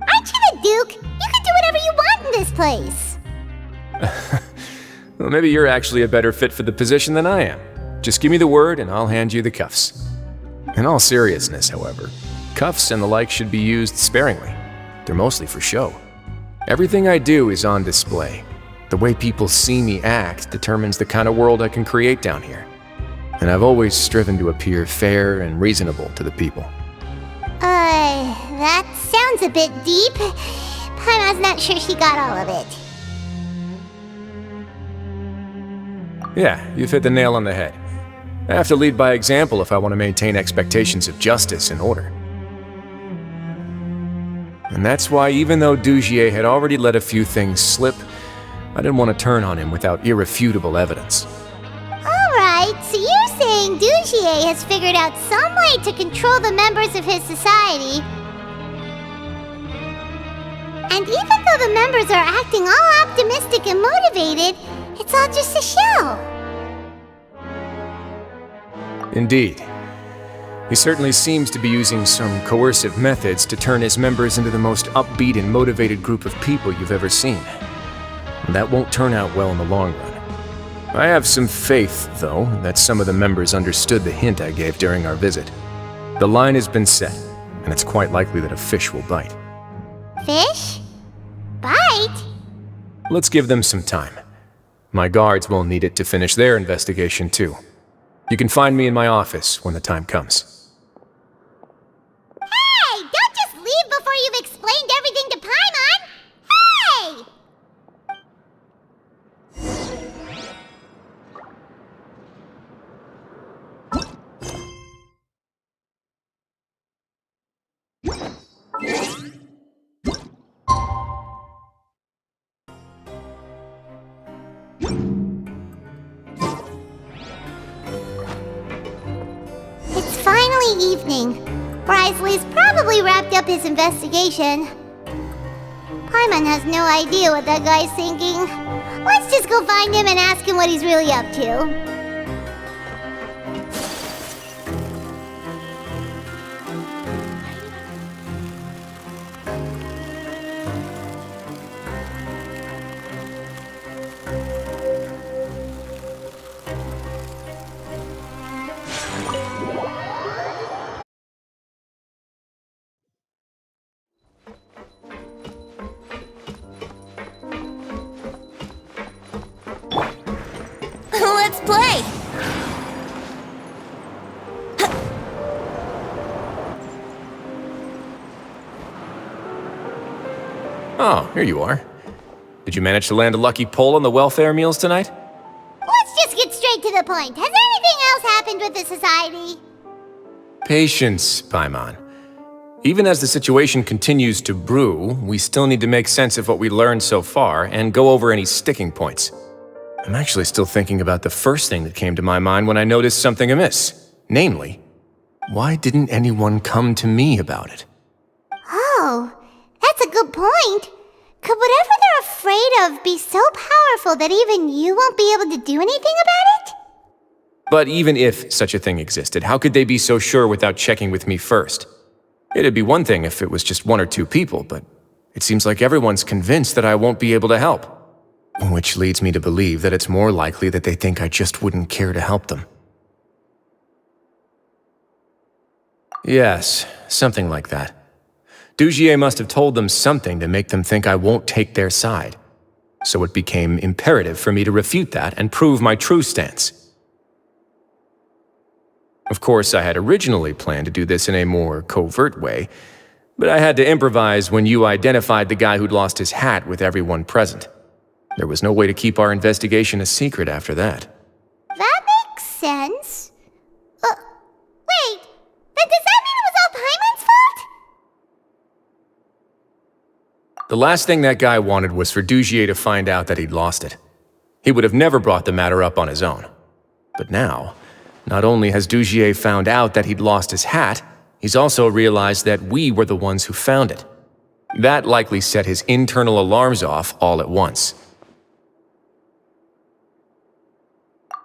Aren't you the Duke? You can do whatever you want in this place. Well, maybe you're actually a better fit for the position than I am. Just give me the word and I'll hand you the cuffs. In all seriousness, however, cuffs and the like should be used sparingly. They're mostly for show. Everything I do is on display. The way people see me act determines the kind of world I can create down here. And I've always striven to appear fair and reasonable to the people. That sounds a bit deep. Paimon's not sure she got all of it. Yeah, you've hit the nail on the head. I have to lead by example if I want to maintain expectations of justice and order. And that's why even though Dugier had already let a few things slip, I didn't want to turn on him without irrefutable evidence. Alright, so you're saying Dugier has figured out some way to control the members of his society. And even though the members are acting all optimistic and motivated, it's all just a show. Indeed. He certainly seems to be using some coercive methods to turn his members into the most upbeat and motivated group of people you've ever seen. And that won't turn out well in the long run. I have some faith, though, that some of the members understood the hint I gave during our visit. The line has been set, and it's quite likely that a fish will bite. Fish? Bite? Let's give them some time. My guards will need it to finish their investigation, too. You can find me in my office when the time comes. Hey! Don't just leave before you've explained everything to Paimon! Hey! It's finally evening. Wriothesley's probably wrapped up his investigation. Paimon has no idea what that guy's thinking. Let's just go find him and ask him what he's really up to. Let's play! Oh, here you are. Did you manage to land a lucky pull on the welfare meals tonight? Let's just get straight to the point. Has anything else happened with the society? Patience, Paimon. Even as the situation continues to brew, we still need to make sense of what we learned so far and go over any sticking points. I'm actually still thinking about the first thing that came to my mind when I noticed something amiss. Namely, why didn't anyone come to me about it? Oh, that's a good point. Could whatever they're afraid of be so powerful that even you won't be able to do anything about it? But even if such a thing existed, how could they be so sure without checking with me first? It'd be one thing if it was just 1 or 2 people, but it seems like everyone's convinced that I won't be able to help. Which leads me to believe that it's more likely that they think I just wouldn't care to help them. Yes, something like that. Dugier must have told them something to make them think I won't take their side. So it became imperative for me to refute that and prove my true stance. Of course, I had originally planned to do this in a more covert way, but I had to improvise when you identified the guy who'd lost his hat with everyone present. There was no way to keep our investigation a secret after that. That makes sense. Wait, then does that mean it was all Paimon's fault? The last thing that guy wanted was for Dugier to find out that he'd lost it. He would have never brought the matter up on his own. But now, not only has Dugier found out that he'd lost his hat, he's also realized that we were the ones who found it. That likely set his internal alarms off all at once.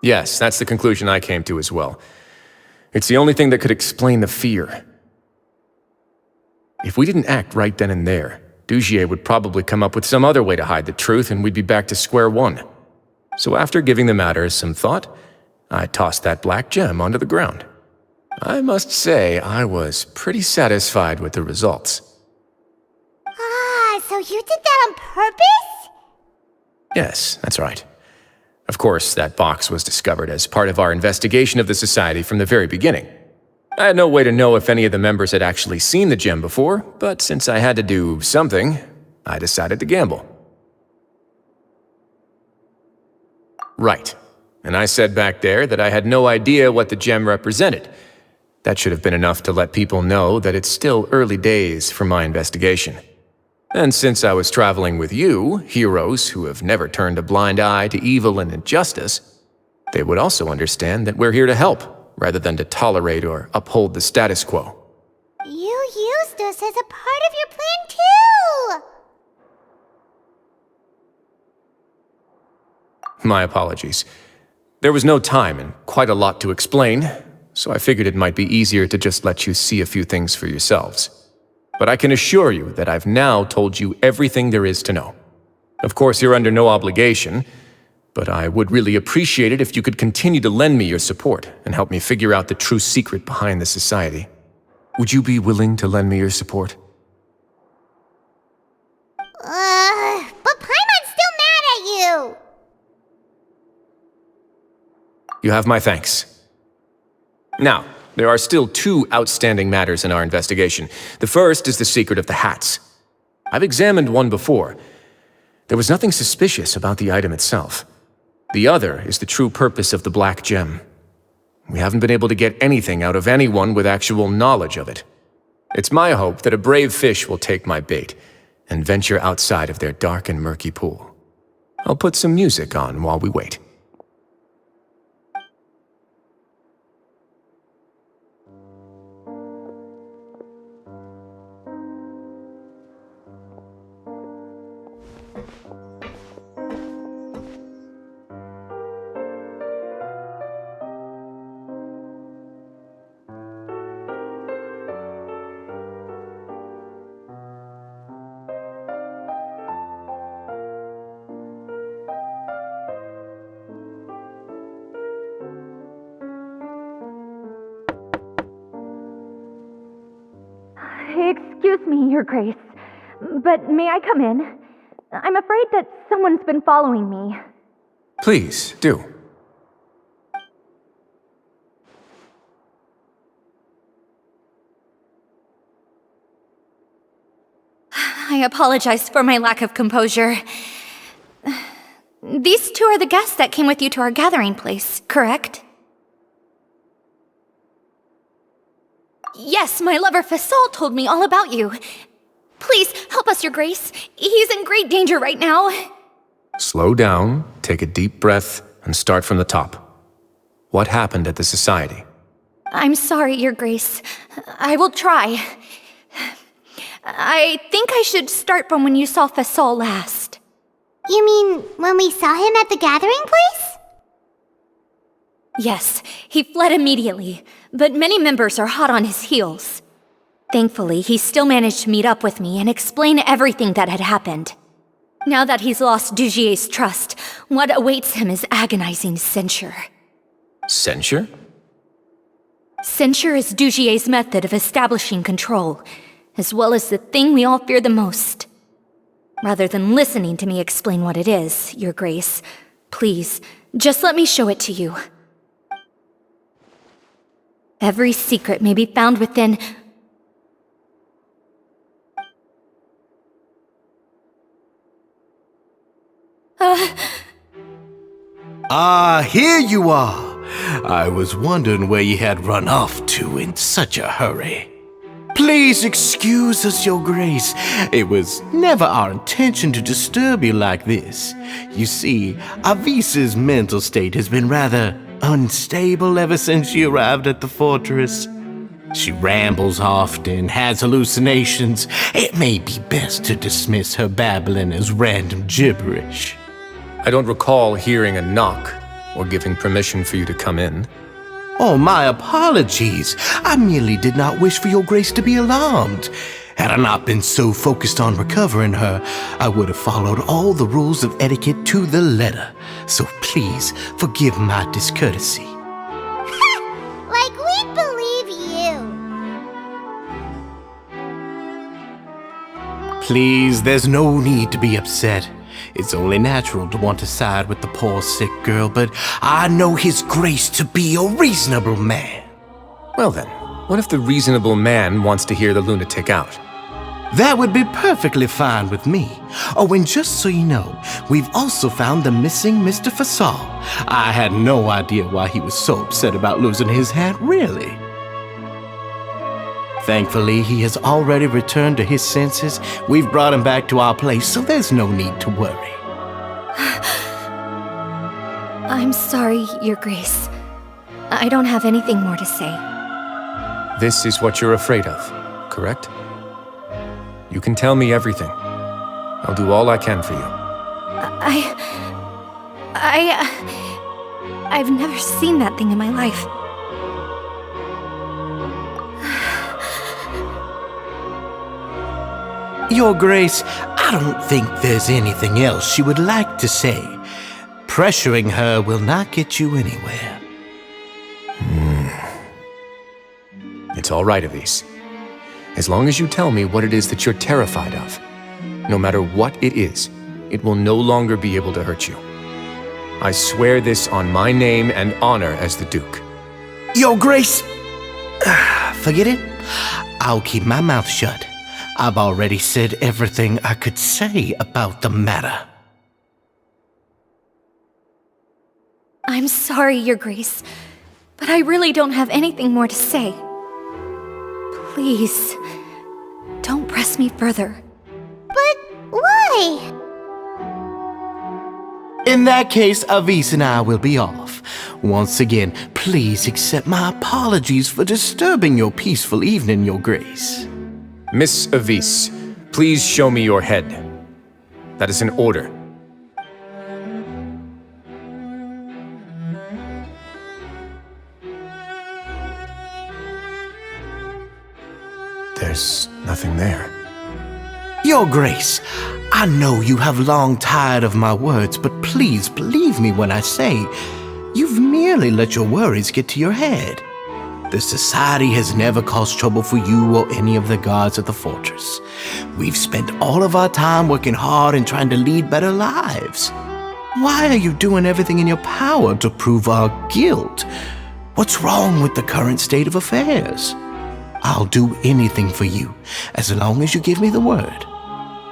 Yes, that's the conclusion I came to as well. It's the only thing that could explain the fear. If we didn't act right then and there, Dugier would probably come up with some other way to hide the truth and we'd be back to square one. So after giving the matter some thought, I tossed that black gem onto the ground. I must say I was pretty satisfied with the results. Ah, so you did that on purpose? Yes, that's right. Of course, that box was discovered as part of our investigation of the Society from the very beginning. I had no way to know if any of the members had actually seen the gem before, but since I had to do something, I decided to gamble. Right. And I said back there that I had no idea what the gem represented. That should have been enough to let people know that it's still early days for my investigation. And since I was traveling with you, heroes who have never turned a blind eye to evil and injustice, they would also understand that we're here to help, rather than to tolerate or uphold the status quo. You used us as a part of your plan too! My apologies. There was no time and quite a lot to explain, so I figured it might be easier to just let you see a few things for yourselves. But I can assure you that I've now told you everything there is to know. Of course, you're under no obligation, but I would really appreciate it if you could continue to lend me your support and help me figure out the true secret behind the Society. Would you be willing to lend me your support? But Paimon's still mad at you! You have my thanks. Now, there are still 2 outstanding matters in our investigation. The first is the secret of the hats. I've examined one before. There was nothing suspicious about the item itself. The other is the true purpose of the black gem. We haven't been able to get anything out of anyone with actual knowledge of it. It's my hope that a brave fish will take my bait and venture outside of their dark and murky pool. I'll put some music on while we wait. Excuse me, Your Grace, but may I come in? I'm afraid that someone's been following me. Please, do. I apologize for my lack of composure. These two are the guests that came with you to our gathering place, correct? Yes, my lover Fasol told me all about you. Please, help us, Your Grace. He's in great danger right now. Slow down, take a deep breath, and start from the top. What happened at the Society? I'm sorry, Your Grace. I will try. I think I should start from when you saw Fasol last. You mean when we saw him at the gathering place? Yes, he fled immediately, but many members are hot on his heels. Thankfully, he still managed to meet up with me and explain everything that had happened. Now that he's lost Dugier's trust, what awaits him is agonizing censure. Censure? Censure is Dugier's method of establishing control, as well as the thing we all fear the most. Rather than listening to me explain what it is, Your Grace, please, just let me show it to you. Every secret may be found within... Here you are. I was wondering where you had run off to in such a hurry. Please excuse us, Your Grace. It was never our intention to disturb you like this. You see, Avisa's mental state has been rather unstable ever since she arrived at the fortress. She rambles often, has hallucinations. It may be best to dismiss her babbling as random gibberish. I don't recall hearing a knock or giving permission for you to come in. Oh, my apologies. I merely did not wish for Your Grace to be alarmed. Had I not been so focused on recovering her, I would have followed all the rules of etiquette to the letter. So please, forgive my discourtesy. Like we'd believe you. Please, there's no need to be upset. It's only natural to want to side with the poor sick girl, but I know His Grace to be a reasonable man. Well then, what if the reasonable man wants to hear the lunatic out? That would be perfectly fine with me. Oh, and just so you know, we've also found the missing Mr. Fasol. I had no idea why he was so upset about losing his hat, really. Thankfully, he has already returned to his senses. We've brought him back to our place, so there's no need to worry. I'm sorry, Your Grace. I don't have anything more to say. This is what you're afraid of, correct? You can tell me everything. I'll do all I can for you. I've never seen that thing in my life. Your Grace, I don't think there's anything else she would like to say. Pressuring her will not get you anywhere. It's all right, Avise. As long as you tell me what it is that you're terrified of, no matter what it is, it will no longer be able to hurt you. I swear this on my name and honor as the Duke. Your Grace, forget it. I'll keep my mouth shut. I've already said everything I could say about the matter. I'm sorry, Your Grace, but I really don't have anything more to say. Please, don't press me further. But why? In that case, Avise and I will be off. Once again, please accept my apologies for disturbing your peaceful evening, Your Grace. Miss Avise, please show me your head. That is an order. There's nothing there. Your Grace, I know you have long tired of my words, but please believe me when I say you've merely let your worries get to your head. The Society has never caused trouble for you or any of the guards at the fortress. We've spent all of our time working hard and trying to lead better lives. Why are you doing everything in your power to prove our guilt? What's wrong with the current state of affairs? I'll do anything for you, as long as you give me the word.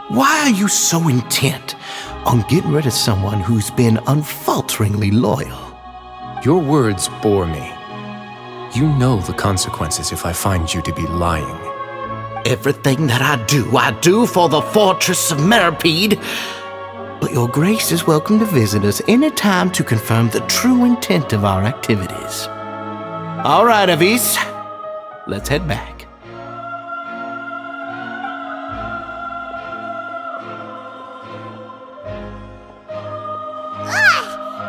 Why are you so intent on getting rid of someone who's been unfalteringly loyal? Your words bore me. You know the consequences if I find you to be lying. Everything that I do for the Fortress of Meripede. But your grace is welcome to visit us any time to confirm the true intent of our activities. All right, Avis. Let's head back.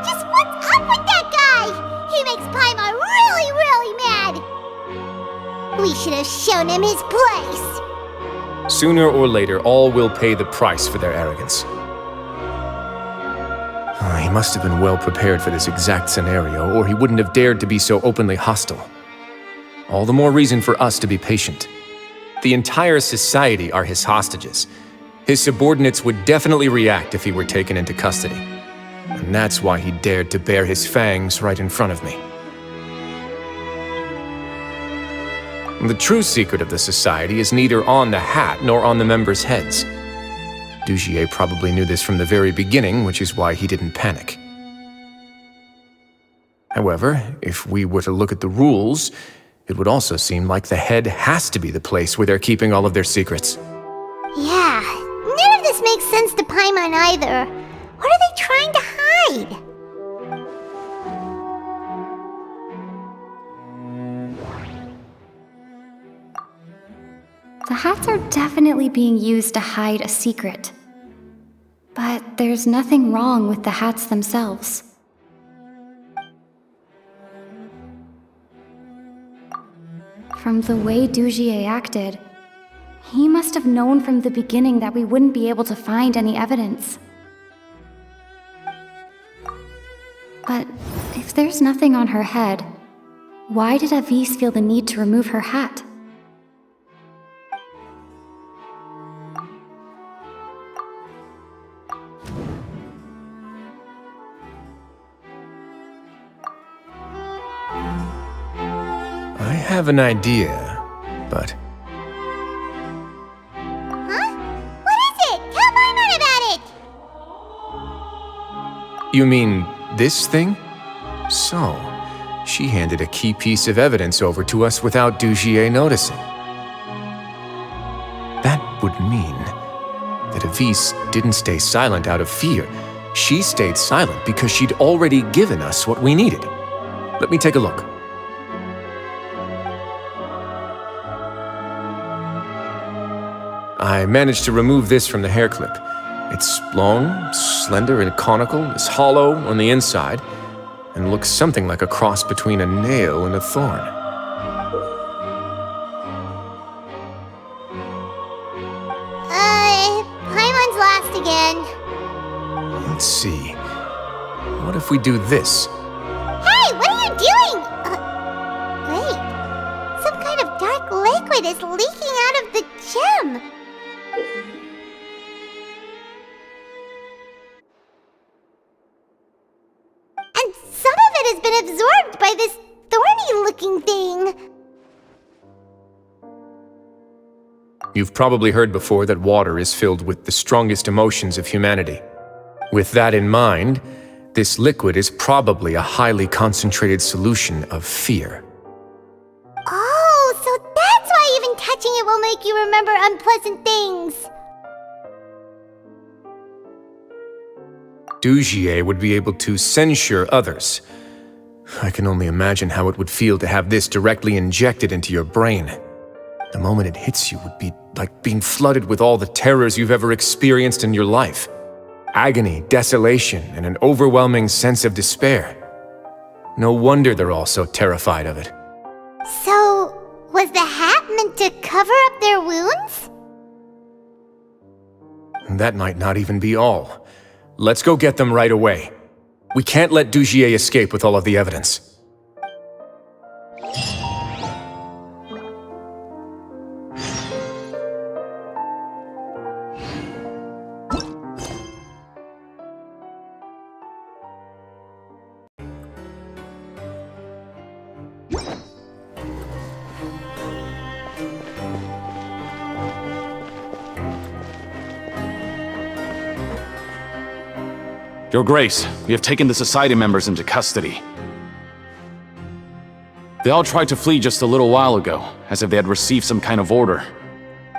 Just what's up with that guy? He makes Paimon really, really mad. We should have shown him his place. Sooner or later, all will pay the price for their arrogance. He must have been well prepared for this exact scenario, or he wouldn't have dared to be so openly hostile. All the more reason for us to be patient. The entire society are his hostages. His subordinates would definitely react if he were taken into custody. And that's why he dared to bare his fangs right in front of me. The true secret of the society is neither on the hat nor on the members' heads. Dugier probably knew this from the very beginning, which is why he didn't panic. However, if we were to look at the rules, it would also seem like the head has to be the place where they're keeping all of their secrets. Yeah, none of this makes sense to Paimon either. What are they trying to hide? The hats are definitely being used to hide a secret. But there's nothing wrong with the hats themselves. From the way Dugier acted, he must have known from the beginning that we wouldn't be able to find any evidence. But if there's nothing on her head, why did Avis feel the need to remove her hat? I have an idea, but... Huh? What is it? Tell Paimon about it! You mean this thing? So, she handed a key piece of evidence over to us without Dugier noticing. That would mean that Avis didn't stay silent out of fear. She stayed silent because she'd already given us what we needed. Let me take a look. I managed to remove this from the hair clip. It's long, slender, and conical, is hollow on the inside, and looks something like a cross between a nail and a thorn. Paimon's lost again. Let's see. What if we do this? Hey, what are you doing? Wait. Some kind of dark liquid is leaking out of the gem. And some of it has been absorbed by this thorny-looking thing. You've probably heard before that water is filled with the strongest emotions of humanity. With that in mind, this liquid is probably a highly concentrated solution of fear. Oh, so that's why even touching it will make you remember unpleasant things. Dugier would be able to censure others. I can only imagine how it would feel to have this directly injected into your brain. The moment it hits you would be like being flooded with all the terrors you've ever experienced in your life. Agony, desolation, and an overwhelming sense of despair. No wonder they're all so terrified of it. So, was the hat meant to cover up their wounds? That might not even be all. Let's go get them right away. We can't let Dugier escape with all of the evidence. Your Grace, we have taken the Society members into custody. They all tried to flee just a little while ago, as if they had received some kind of order.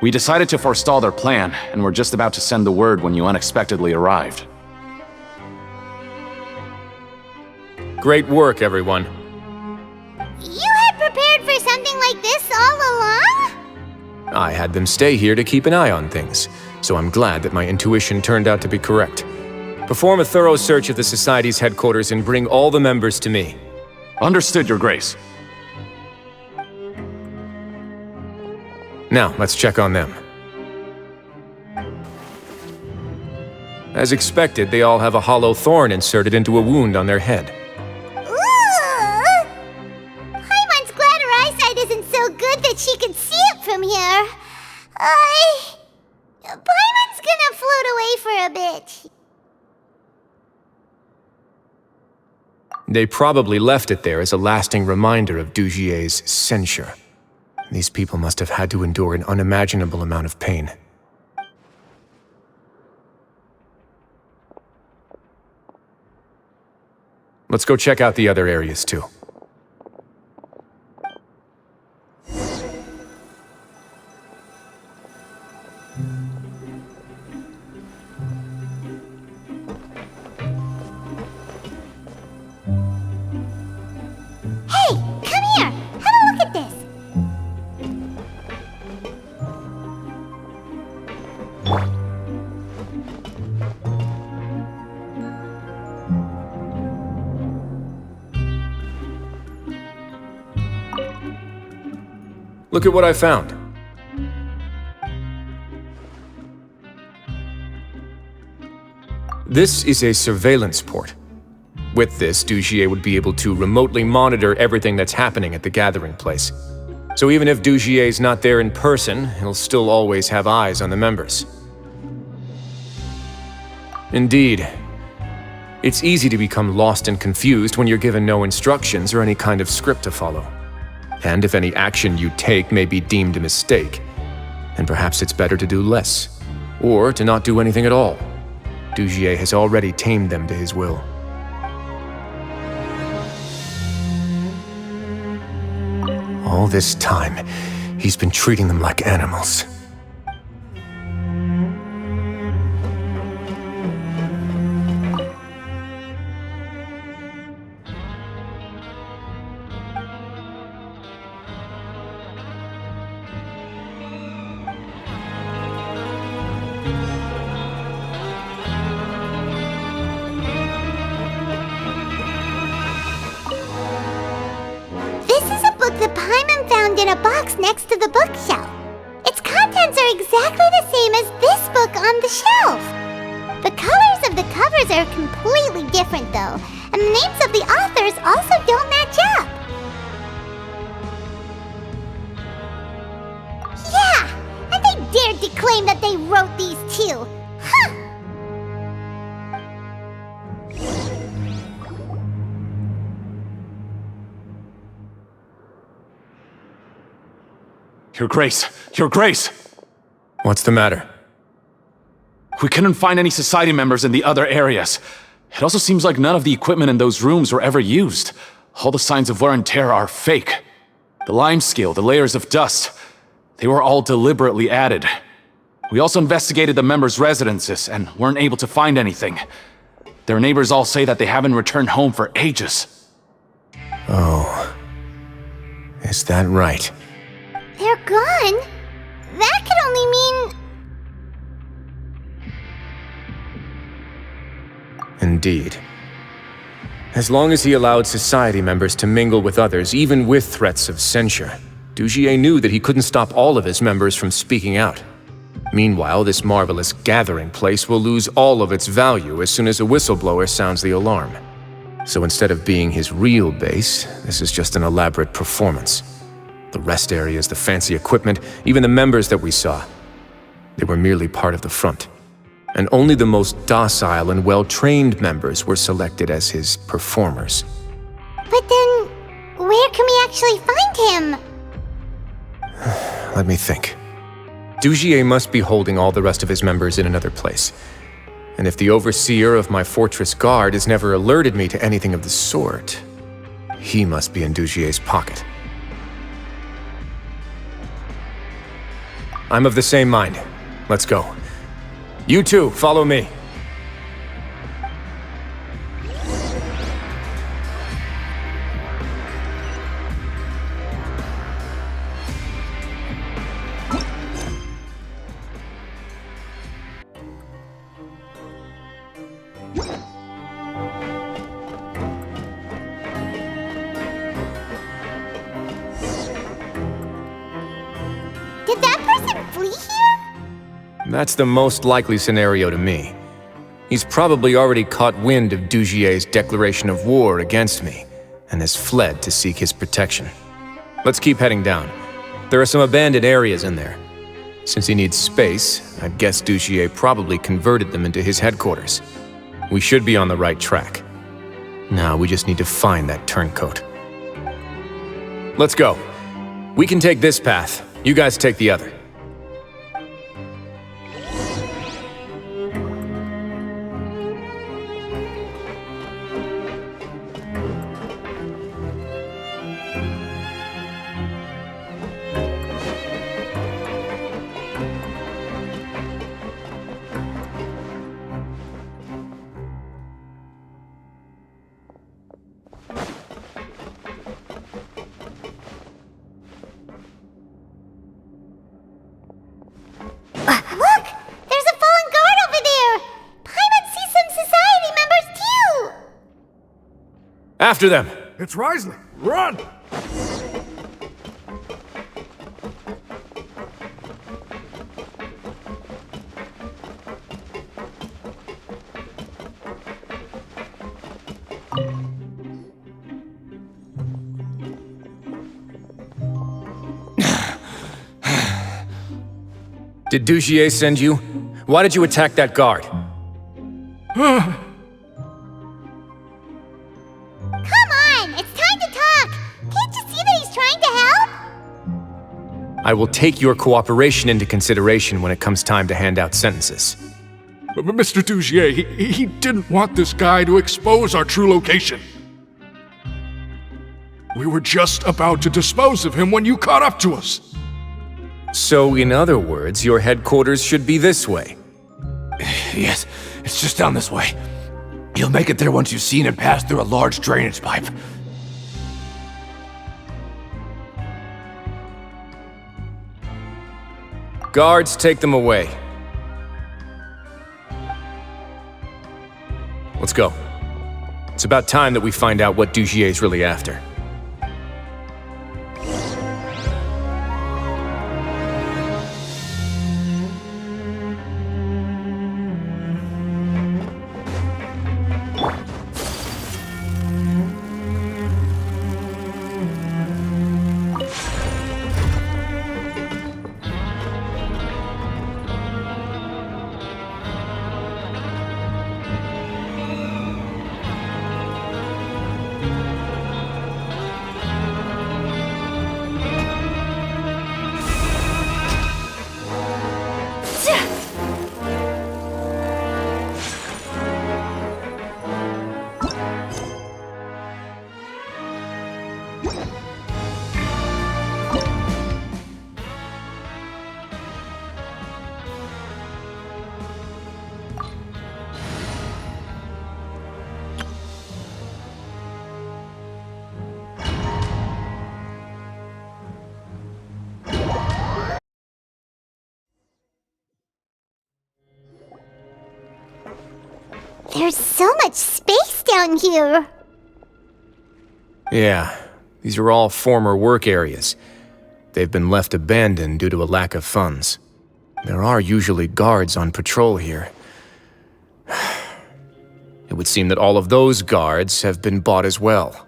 We decided to forestall their plan, and were just about to send the word when you unexpectedly arrived. Great work, everyone. You had prepared for something like this all along? I had them stay here to keep an eye on things, so I'm glad that my intuition turned out to be correct. Perform a thorough search of the Society's headquarters and bring all the members to me. Understood, Your Grace. Now, let's check on them. As expected, they all have a hollow thorn inserted into a wound on their head. Ooh! Paimon's glad her eyesight isn't so good that she can see it from here. Paimon's gonna float away for a bit. They probably left it there as a lasting reminder of Dugier's censure. These people must have had to endure an unimaginable amount of pain. Let's go check out the other areas too. Hey, come here! Have a look at this! Look at what I found. This is a surveillance port. With this, Dugier would be able to remotely monitor everything that's happening at the gathering place. So even if Dugier's not there in person, he'll still always have eyes on the members. Indeed. It's easy to become lost and confused when you're given no instructions or any kind of script to follow. And if any action you take may be deemed a mistake, then perhaps it's better to do less, or to not do anything at all. Dugier has already tamed them to his will. All this time, he's been treating them like animals. The Paimon found in a box next to the bookshelf. Its contents are exactly the same as this book on the shelf. The colors of the covers are completely different though, and the names of the authors also don't match up. Yeah, and they dared to claim that they wrote these too. Huh! Your Grace! Your Grace! What's the matter? We couldn't find any Society members in the other areas. It also seems like none of the equipment in those rooms were ever used. All the signs of wear and tear are fake. The limescale, the layers of dust, they were all deliberately added. We also investigated the members' residences and weren't able to find anything. Their neighbors all say that they haven't returned home for ages. Oh. Is that right? They're gone? That could only mean... Indeed. As long as he allowed Society members to mingle with others, even with threats of censure, Dugier knew that he couldn't stop all of his members from speaking out. Meanwhile, this marvelous gathering place will lose all of its value as soon as a whistleblower sounds the alarm. So instead of being his real base, this is just an elaborate performance. The rest areas, the fancy equipment, even the members that we saw, they were merely part of the front. And only the most docile and well-trained members were selected as his performers. But then, where can we actually find him? Let me think. Dugier must be holding all the rest of his members in another place. And if the overseer of my fortress guard has never alerted me to anything of the sort, he must be in Dugier's pocket. I'm of the same mind. Let's go. You two, follow me. Did that person flee here? That's the most likely scenario to me. He's probably already caught wind of Dugier's declaration of war against me, and has fled to seek his protection. Let's keep heading down. There are some abandoned areas in there. Since he needs space, I'd guess Dugier probably converted them into his headquarters. We should be on the right track. Now we just need to find that turncoat. Let's go. We can take this path. You guys take the other. Look! There's a fallen guard over there! Paimon sees some society members too! After them! It's Wriothesley! Run! Did Dugier send you? Why did you attack that guard? Come on! It's time to talk! Can't you see that he's trying to help? I will take your cooperation into consideration when it comes time to hand out sentences. But Mr. Dugier, he didn't want this guy to expose our true location. We were just about to dispose of him when you caught up to us. So, in other words, your headquarters should be this way. Yes, it's just down this way. You'll make it there once you've seen him pass through a large drainage pipe. Guards, take them away. Let's go. It's about time that we find out what Dugier's really after. There's so much space down here! Yeah, these are all former work areas. They've been left abandoned due to a lack of funds. There are usually guards on patrol here. It would seem that all of those guards have been bought as well.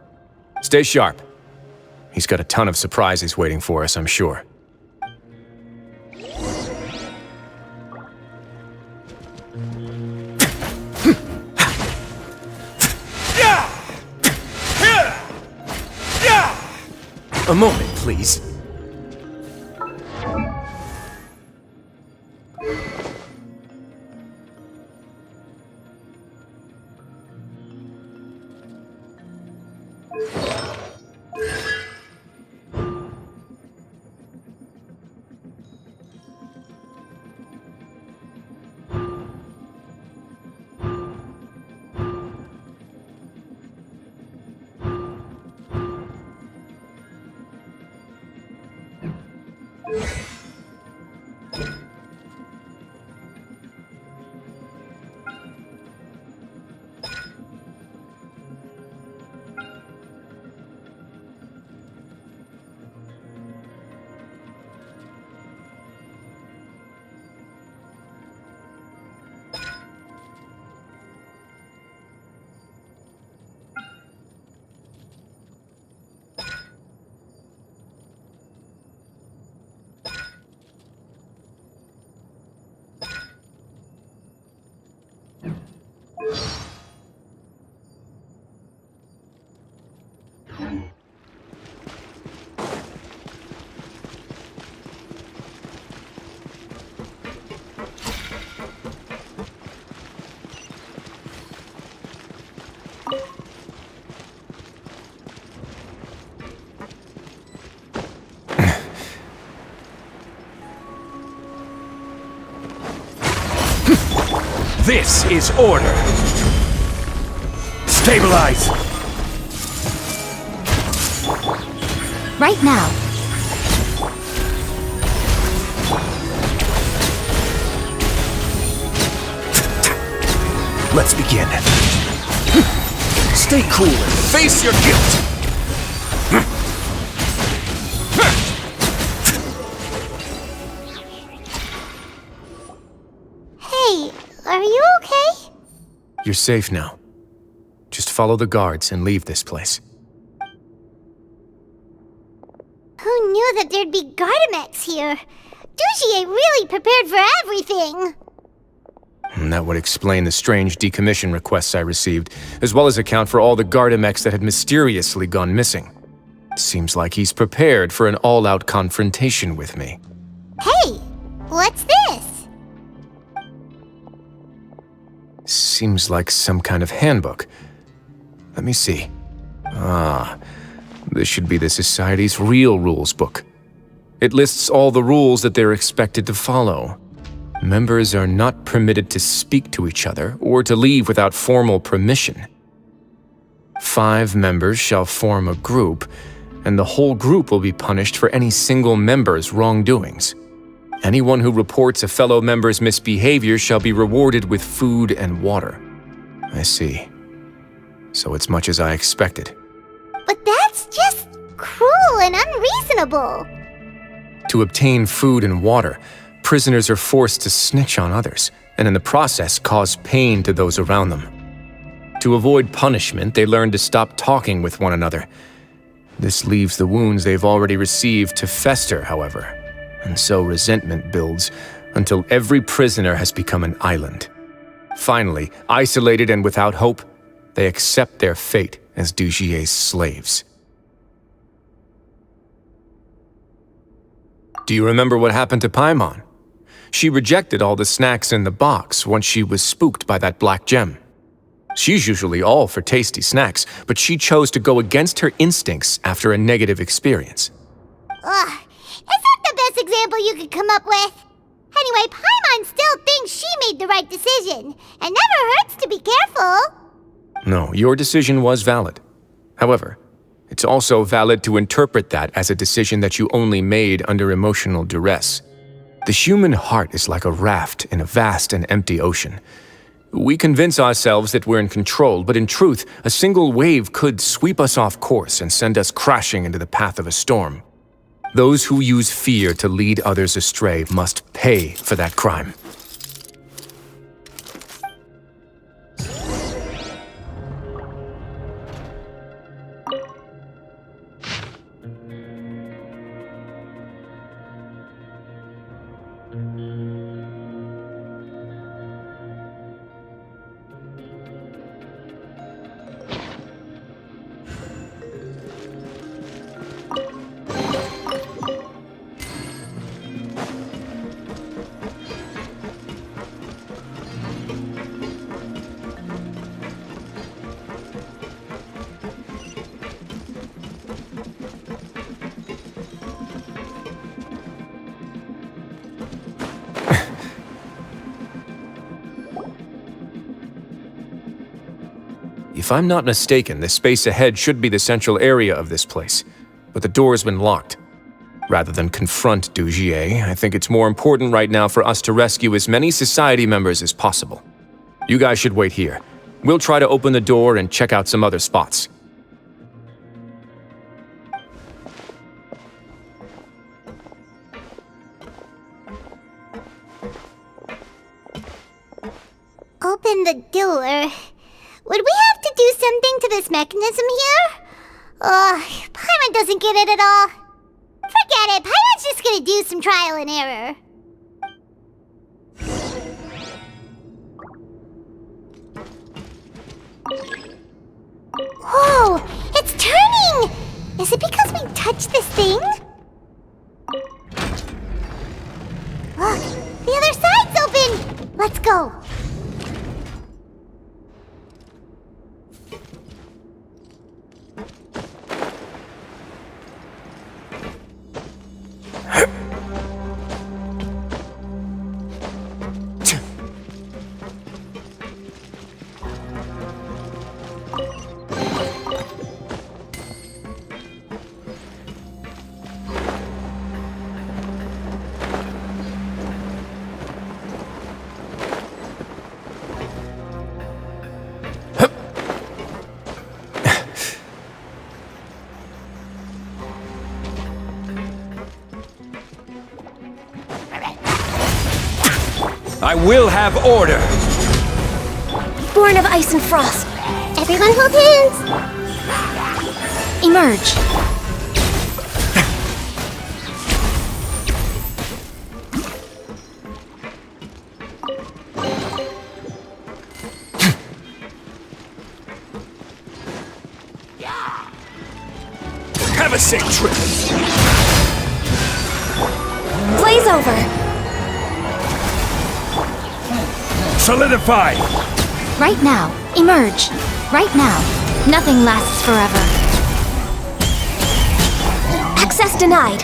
Stay sharp. He's got a ton of surprises waiting for us, I'm sure. A moment, please. This is order. Stabilize. Right now. Let's begin. Stay cool and face your guilt. Hey, are you okay? You're safe now. Just follow the guards and leave this place. Who knew that there'd be Gardamex here? Dugier really prepared for everything! And that would explain the strange decommission requests I received, as well as account for all the Gardamex that had mysteriously gone missing. Seems like he's prepared for an all-out confrontation with me. Hey, what's this? Seems like some kind of handbook. Let me see. Ah, this should be the Society's real rules book. It lists all the rules that they're expected to follow. Members are not permitted to speak to each other or to leave without formal permission. 5 members shall form a group, and the whole group will be punished for any single member's wrongdoings. Anyone who reports a fellow member's misbehavior shall be rewarded with food and water. I see. So it's much as I expected. But that's just cruel and unreasonable. To obtain food and water, prisoners are forced to snitch on others, and in the process cause pain to those around them. To avoid punishment, they learn to stop talking with one another. This leaves the wounds they've already received to fester, however, and so resentment builds until every prisoner has become an island. Finally, isolated and without hope, they accept their fate as Dugier's slaves. Do you remember what happened to Paimon? She rejected all the snacks in the box once she was spooked by that black gem. She's usually all for tasty snacks, but she chose to go against her instincts after a negative experience. Ugh, is that the best example you could come up with? Anyway, Paimon still thinks she made the right decision, and never hurts to be careful. No, your decision was valid. However, it's also valid to interpret that as a decision that you only made under emotional duress. The human heart is like a raft in a vast and empty ocean. We convince ourselves that we're in control, but in truth, a single wave could sweep us off course and send us crashing into the path of a storm. Those who use fear to lead others astray must pay for that crime. If I'm not mistaken, the space ahead should be the central area of this place, but the door's been locked. Rather than confront Dugier, I think it's more important right now for us to rescue as many Society members as possible. You guys should wait here. We'll try to open the door and check out some other spots. Open the door. Would we have to do something to this mechanism here? Paimon doesn't get it at all. Forget it, Paimon's just gonna do some trial and error. Whoa, it's turning! Is it because we touched this thing? Look, the other side's open! Let's go. I will have order! Born of ice and frost. Everyone hold hands. Emerge. Have a safe trip! Blaze over. Solidify! Right now. Emerge. Right now. Nothing lasts forever. Access denied.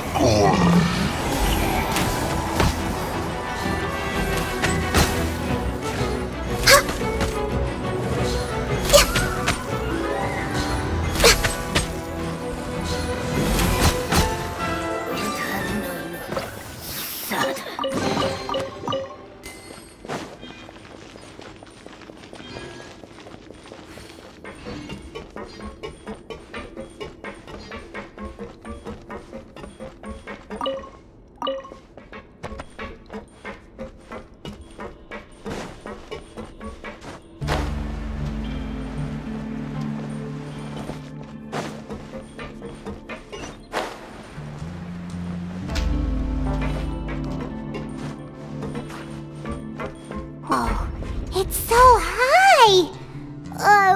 It's so high!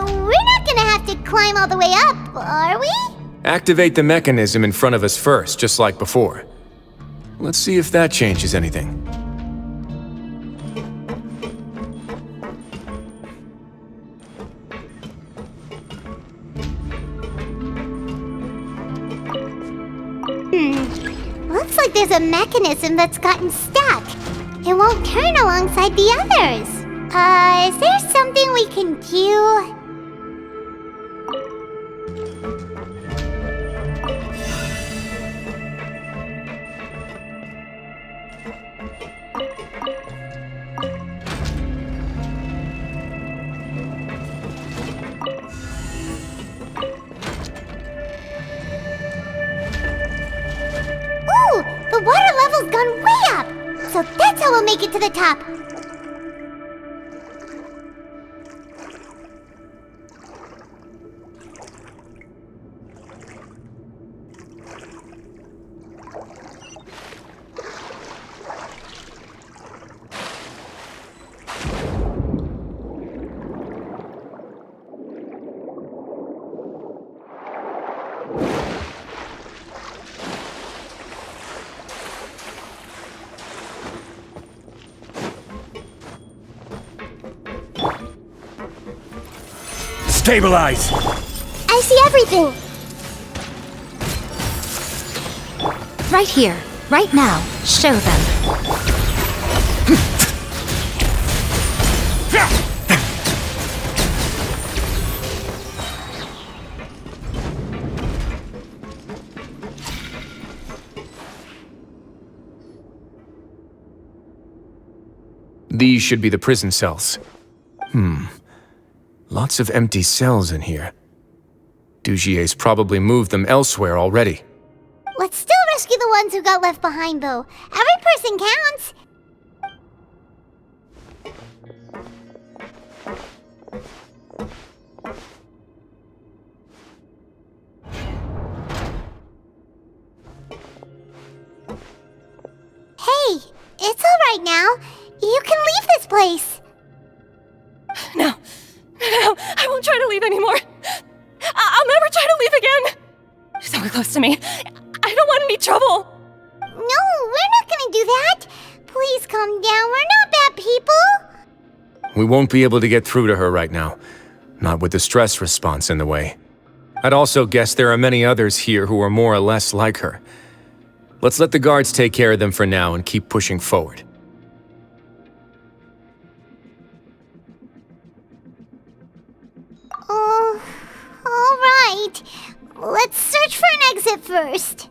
We're not gonna have to climb all the way up, are we? Activate the mechanism in front of us first, just like before. Let's see if that changes anything. Looks like there's a mechanism that's gotten stuck. It won't turn alongside the others. Is there something we can do? Ooh, the water level's gone way up. So that's how we'll make it to the top. Stabilize! I see everything. Right here. Right now. Show them. These should be the prison cells. Lots of empty cells in here. Dugier's probably moved them elsewhere already. Let's still rescue the ones who got left behind, though. Every person counts. Hey, it's all right now. You can leave this place. No, I won't try to leave anymore. I'll never try to leave again. So close to me. I don't want any trouble. No, we're not gonna do that. Please calm down. We're not bad people. We won't be able to get through to her right now. Not with the stress response in the way. I'd also guess there are many others here who are more or less like her. Let's let the guards take care of them for now and keep pushing forward. All right. Let's search for an exit first.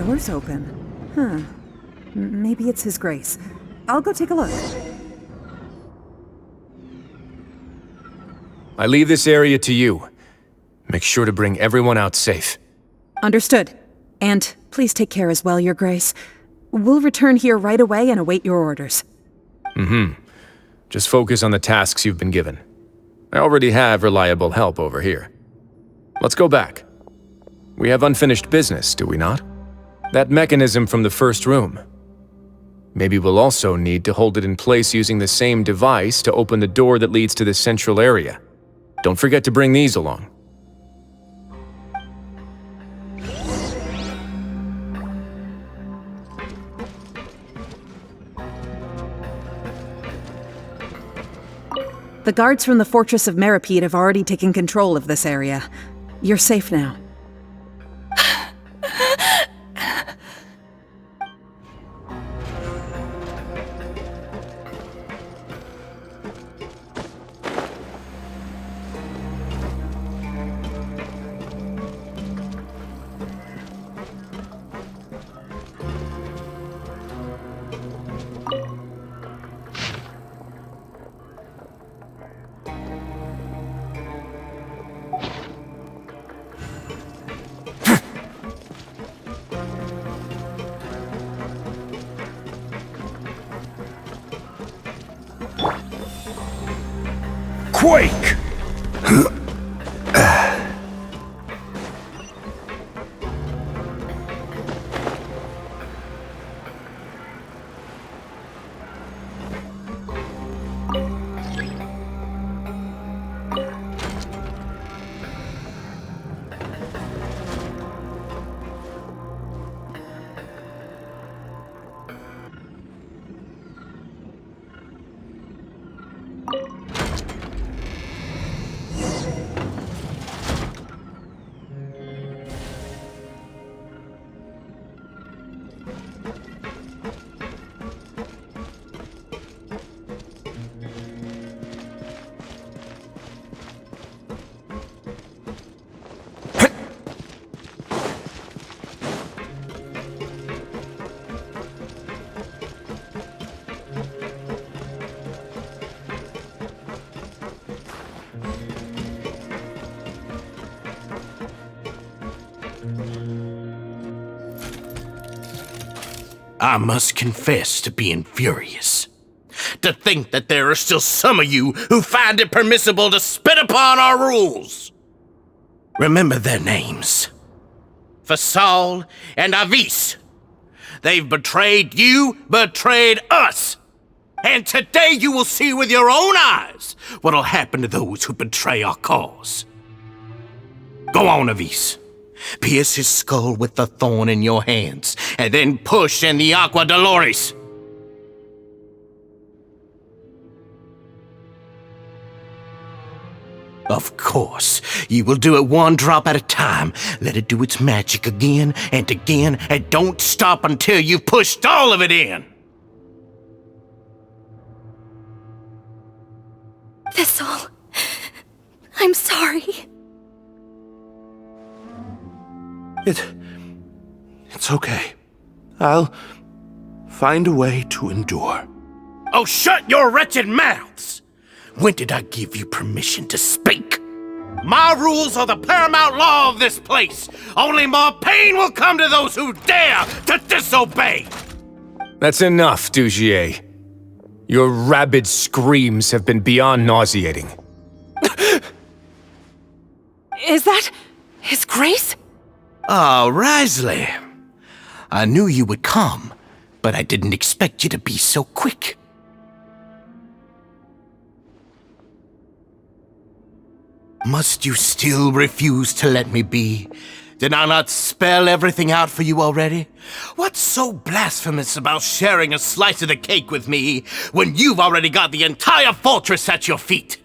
door's open. Huh. Maybe it's His Grace. I'll go take a look. I leave this area to you. Make sure to bring everyone out safe. Understood. And please take care as well, Your Grace. We'll return here right away and await your orders. Just focus on the tasks you've been given. I already have reliable help over here. Let's go back. We have unfinished business, do we not? That mechanism from the first room. Maybe we'll also need to hold it in place using the same device to open the door that leads to the central area. Don't forget to bring these along. The guards from the Fortress of Meripede have already taken control of this area. You're safe now. Quake! I must confess to being furious. To think that there are still some of you who find it permissible to spit upon our rules. Remember their names. Fasal and Avis. They've betrayed you, betrayed us. And today you will see with your own eyes what'll happen to those who betray our cause. Go on, Avis. Pierce his skull with the thorn in your hands, and then push in the Aqua Dolores. Of course, you will do it one drop at a time. Let it do its magic again, and don't stop until you've pushed all of it in. Thistle, I'm sorry. It's okay. I'll find a way to endure. Oh, shut your wretched mouths! When did I give you permission to speak? My rules are the paramount law of this place. Only more pain will come to those who dare to disobey. That's enough, Dugier. Your rabid screams have been beyond nauseating. Is that His Grace? Oh, Wriothesley. I knew you would come, but I didn't expect you to be so quick. Must you still refuse to let me be? Did I not spell everything out for you already? What's so blasphemous about sharing a slice of the cake with me when you've already got the entire fortress at your feet?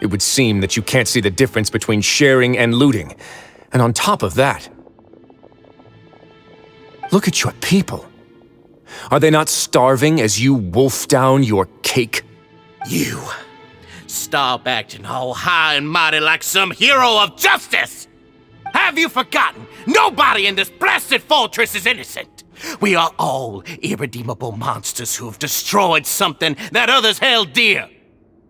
It would seem that you can't see the difference between sharing and looting. And on top of that, look at your people. Are they not starving as you wolf down your cake? You stop acting all high and mighty like some hero of justice! How have you forgotten? Nobody in this blasted fortress is innocent. We are all irredeemable monsters who have destroyed something that others held dear.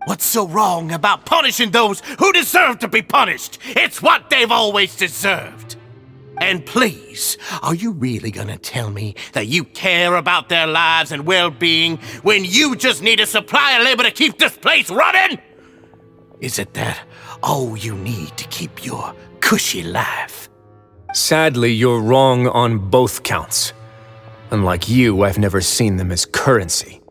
What's so wrong about punishing those who deserve to be punished? It's what they've always deserved. And please, are you really gonna tell me that you care about their lives and well-being when you just need a supply of labor to keep this place running? Is it that all you need to keep your cushy life? Sadly, you're wrong on both counts. Unlike you, I've never seen them as currency.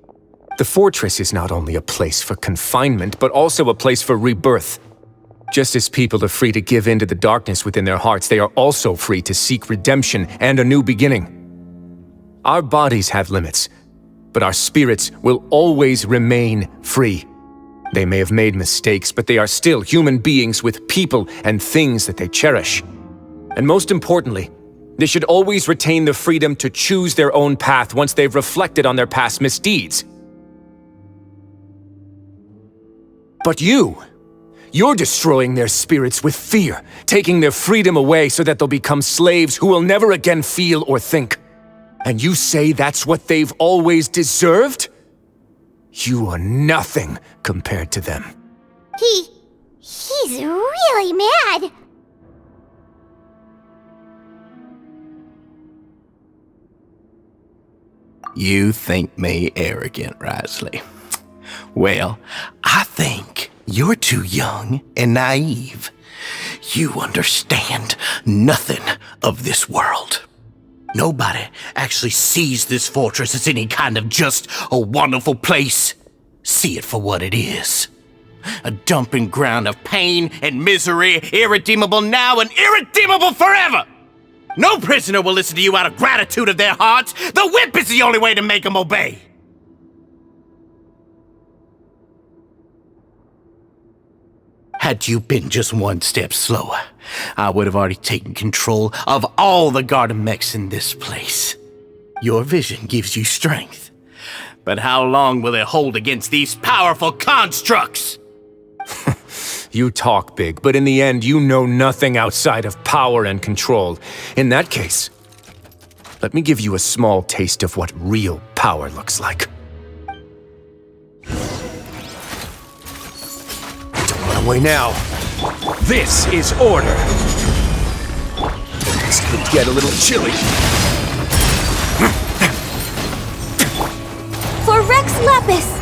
The fortress is not only a place for confinement, but also a place for rebirth. Just as people are free to give in to the darkness within their hearts, they are also free to seek redemption and a new beginning. Our bodies have limits, but our spirits will always remain free. They may have made mistakes, but they are still human beings with people and things that they cherish. And most importantly, they should always retain the freedom to choose their own path once they've reflected on their past misdeeds. But you're destroying their spirits with fear, taking their freedom away so that they'll become slaves who will never again feel or think. And you say that's what they've always deserved? You are nothing compared to them. He's really mad. You think me arrogant, Wriothesley? Well, I think you're too young and naive. You understand nothing of this world. Nobody actually sees this fortress as any kind of just a wonderful place. See it for what it is. A dumping ground of pain and misery, irredeemable now and irredeemable forever. No prisoner will listen to you out of gratitude of their hearts. The whip is the only way to make them obey. Had you been just one step slower, I would have already taken control of all the garden mechs in this place. Your vision gives you strength. But how long will it hold against these powerful constructs? You talk big, but in the end, you know nothing outside of power and control. In that case, let me give you a small taste of what real power looks like. Don't run away now. This is order. This could get a little chilly. For Rex Lapis!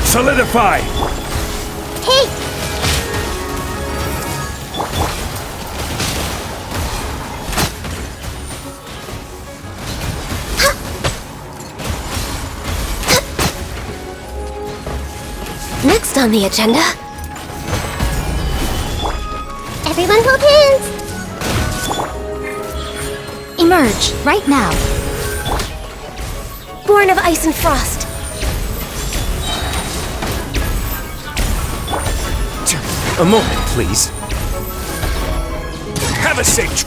Solidify! Hey! Next on the agenda. Everyone hold hands! Emerge, right now. Born of ice and frost. A moment, please. Have a seat.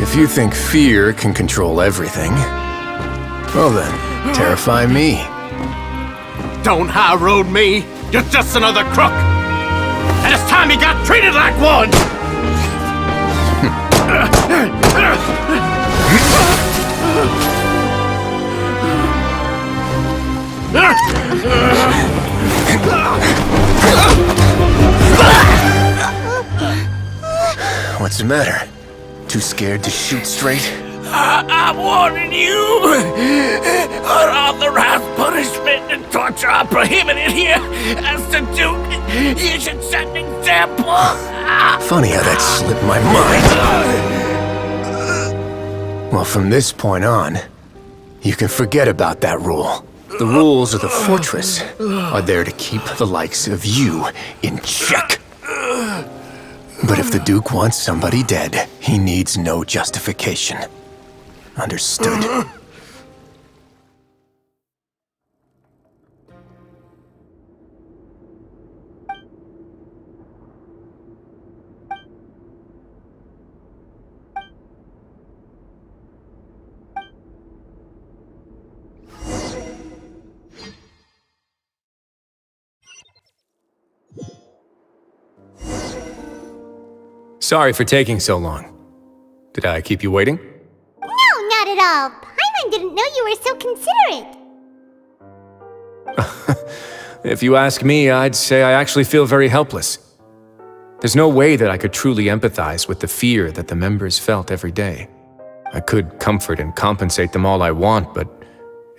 If you think fear can control everything, well then, terrify me. Don't high road me! You're just another crook! And it's time you got treated like one! What's the matter? Too scared to shoot straight? I'm warning you! Unauthorized punishment and torture are prohibited here! As the Duke, you should set an example! Funny how that slipped my mind. Well, from this point on, you can forget about that rule. The rules of the fortress are there to keep the likes of you in check. But if the Duke wants somebody dead, he needs no justification. Understood. Sorry for taking so long. Did I keep you waiting? No, not at all. Paimon didn't know you were so considerate. If you ask me, I'd say I actually feel very helpless. There's no way that I could truly empathize with the fear that the members felt every day. I could comfort and compensate them all I want, but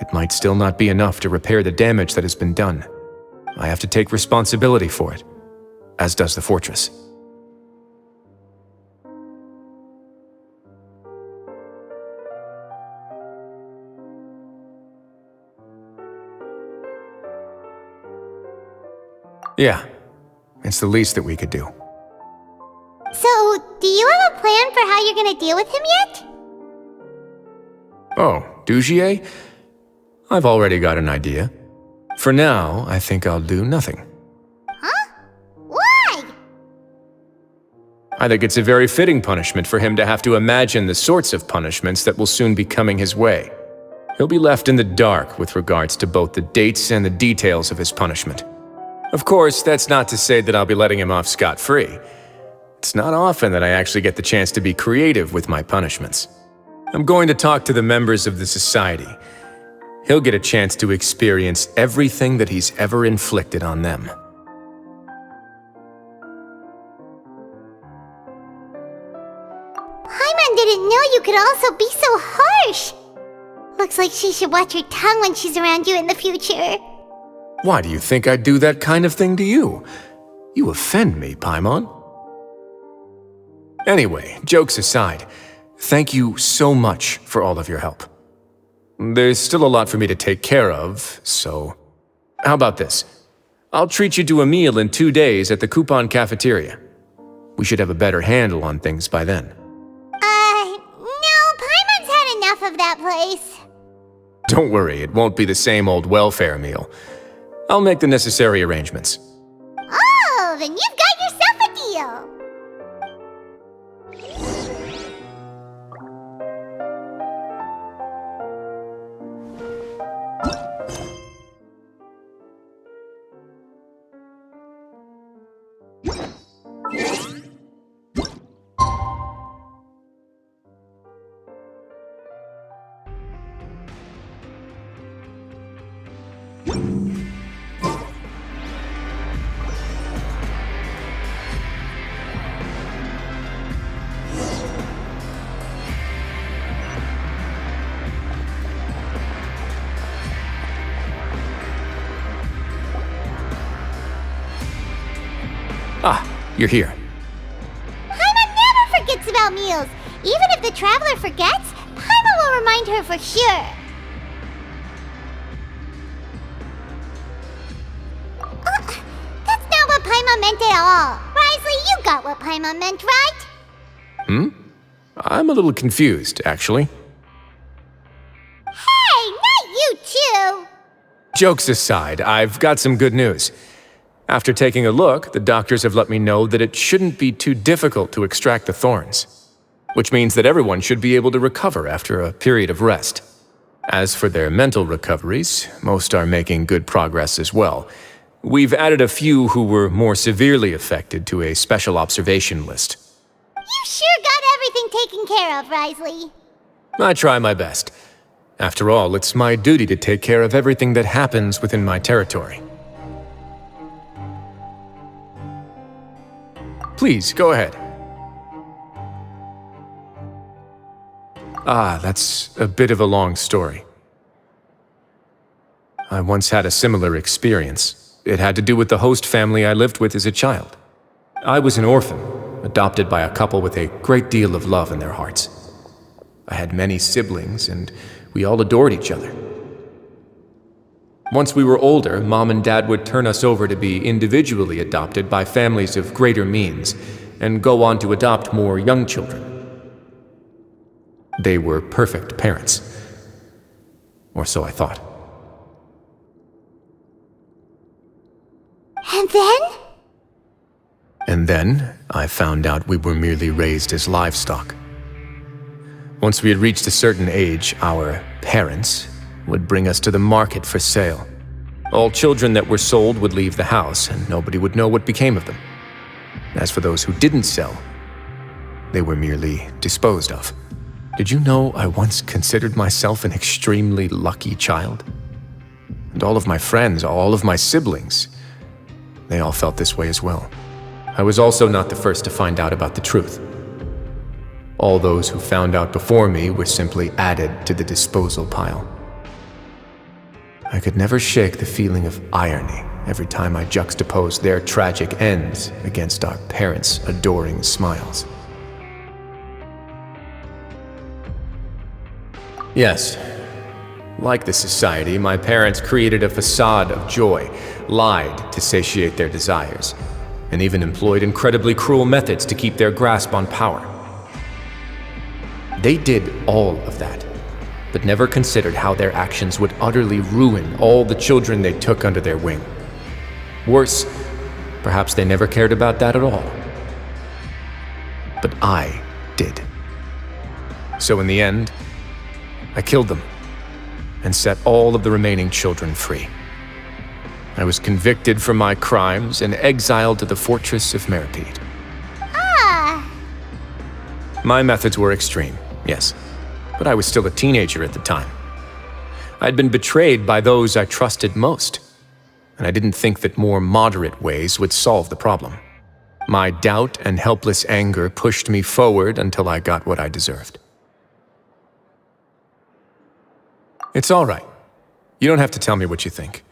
it might still not be enough to repair the damage that has been done. I have to take responsibility for it, as does the fortress. Yeah, it's the least that we could do. So, do you have a plan for how you're gonna deal with him yet? Oh, Dugier? I've already got an idea. For now, I think I'll do nothing. Huh? Why? I think it's a very fitting punishment for him to have to imagine the sorts of punishments that will soon be coming his way. He'll be left in the dark with regards to both the dates and the details of his punishment. Of course, that's not to say that I'll be letting him off scot-free. It's not often that I actually get the chance to be creative with my punishments. I'm going to talk to the members of the society. He'll get a chance to experience everything that he's ever inflicted on them. Paimon didn't know you could also be so harsh. Looks like she should watch her tongue when she's around you in the future. Why do you think I'd do that kind of thing to you? You offend me, Paimon. Anyway, jokes aside, thank you so much for all of your help. There's still a lot for me to take care of, so... How about this? I'll treat you to a meal in 2 days at the Coupon Cafeteria. We should have a better handle on things by then. No, Paimon's had enough of that place. Don't worry, it won't be the same old welfare meal. I'll make the necessary arrangements. Oh, then you've got yourself a deal. Ah, you're here. Paimon never forgets about meals. Even if the traveler forgets, Paimon will remind her for sure. That's not what Paimon meant at all. Wriothesley, you got what Paimon meant, right? I'm a little confused, actually. Hey, not you too! Jokes aside, I've got some good news. After taking a look, the doctors have let me know that it shouldn't be too difficult to extract the thorns, which means that everyone should be able to recover after a period of rest. As for their mental recoveries, most are making good progress as well. We've added a few who were more severely affected to a special observation list. You sure got everything taken care of, Wriothesley. I try my best. After all, it's my duty to take care of everything that happens within my territory. Please, go ahead. Ah, that's a bit of a long story. I once had a similar experience. It had to do with the host family I lived with as a child. I was an orphan, adopted by a couple with a great deal of love in their hearts. I had many siblings, and we all adored each other. Once we were older, Mom and Dad would turn us over to be individually adopted by families of greater means, and go on to adopt more young children. They were perfect parents. Or so I thought. And then? And then, I found out we were merely raised as livestock. Once we had reached a certain age, our parents would bring us to the market for sale. All children that were sold would leave the house, and nobody would know what became of them. As for those who didn't sell, they were merely disposed of. Did you know I once considered myself an extremely lucky child? And all of my friends, all of my siblings, they all felt this way as well. I was also not the first to find out about the truth. All those who found out before me were simply added to the disposal pile. I could never shake the feeling of irony every time I juxtaposed their tragic ends against our parents' adoring smiles. Yes, like the society, my parents created a facade of joy, lied to satiate their desires, and even employed incredibly cruel methods to keep their grasp on power. They did all of that, but never considered how their actions would utterly ruin all the children they took under their wing. Worse, perhaps they never cared about that at all. But I did. So in the end, I killed them and set all of the remaining children free. I was convicted for my crimes and exiled to the fortress of Meripede. Ah! My methods were extreme, yes, but I was still a teenager at the time. I'd been betrayed by those I trusted most, and I didn't think that more moderate ways would solve the problem. My doubt and helpless anger pushed me forward until I got what I deserved. It's all right. You don't have to tell me what you think.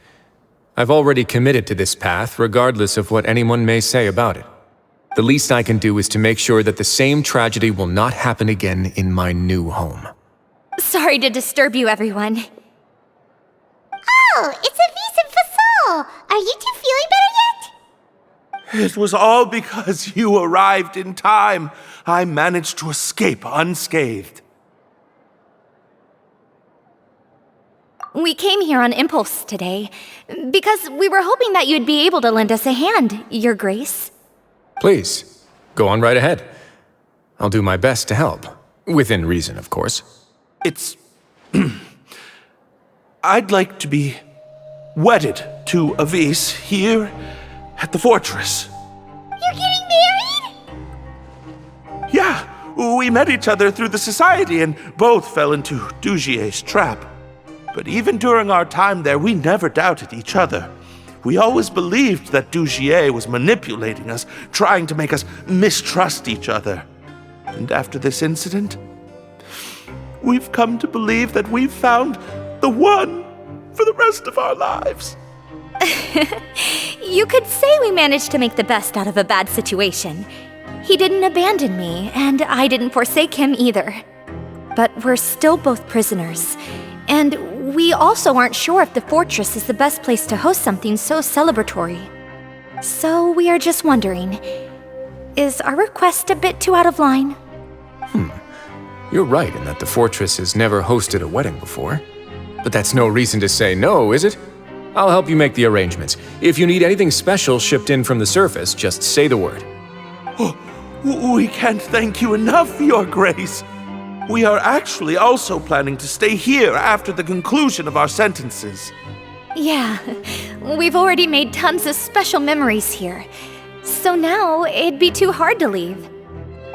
I've already committed to this path, regardless of what anyone may say about it. The least I can do is to make sure that the same tragedy will not happen again in my new home. Sorry to disturb you, everyone. Oh, it's Avis and Fasol! Are you two feeling better yet? It was all because you arrived in time. I managed to escape unscathed. We came here on impulse today, because we were hoping that you'd be able to lend us a hand, Your Grace. Please, go on right ahead. I'll do my best to help. Within reason, of course. It's... I'd like to be wedded to Avis here at the fortress. You're getting married? Yeah, we met each other through the society and both fell into Dugier's trap. But even during our time there, we never doubted each other. We always believed that Dugier was manipulating us, trying to make us mistrust each other. And after this incident, we've come to believe that we've found the one for the rest of our lives. You could say we managed to make the best out of a bad situation. He didn't abandon me, and I didn't forsake him either. But we're still both prisoners. And we also aren't sure if the fortress is the best place to host something so celebratory. So we are just wondering, is our request a bit too out of line? You're right in that the fortress has never hosted a wedding before. But that's no reason to say no, is it? I'll help you make the arrangements. If you need anything special shipped in from the surface, just say the word. Oh, we can't thank you enough, Your Grace. We are actually also planning to stay here after the conclusion of our sentences. Yeah, we've already made tons of special memories here. So now it'd be too hard to leave.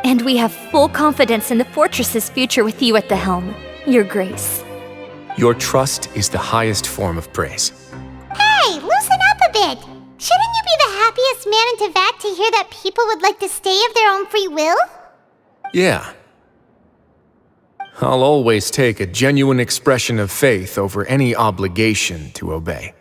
And we have full confidence in the fortress's future with you at the helm, Your Grace. Your trust is the highest form of praise. Hey, loosen up a bit! Shouldn't you be the happiest man in Teyvat to hear that people would like to stay of their own free will? Yeah. I'll always take a genuine expression of faith over any obligation to obey.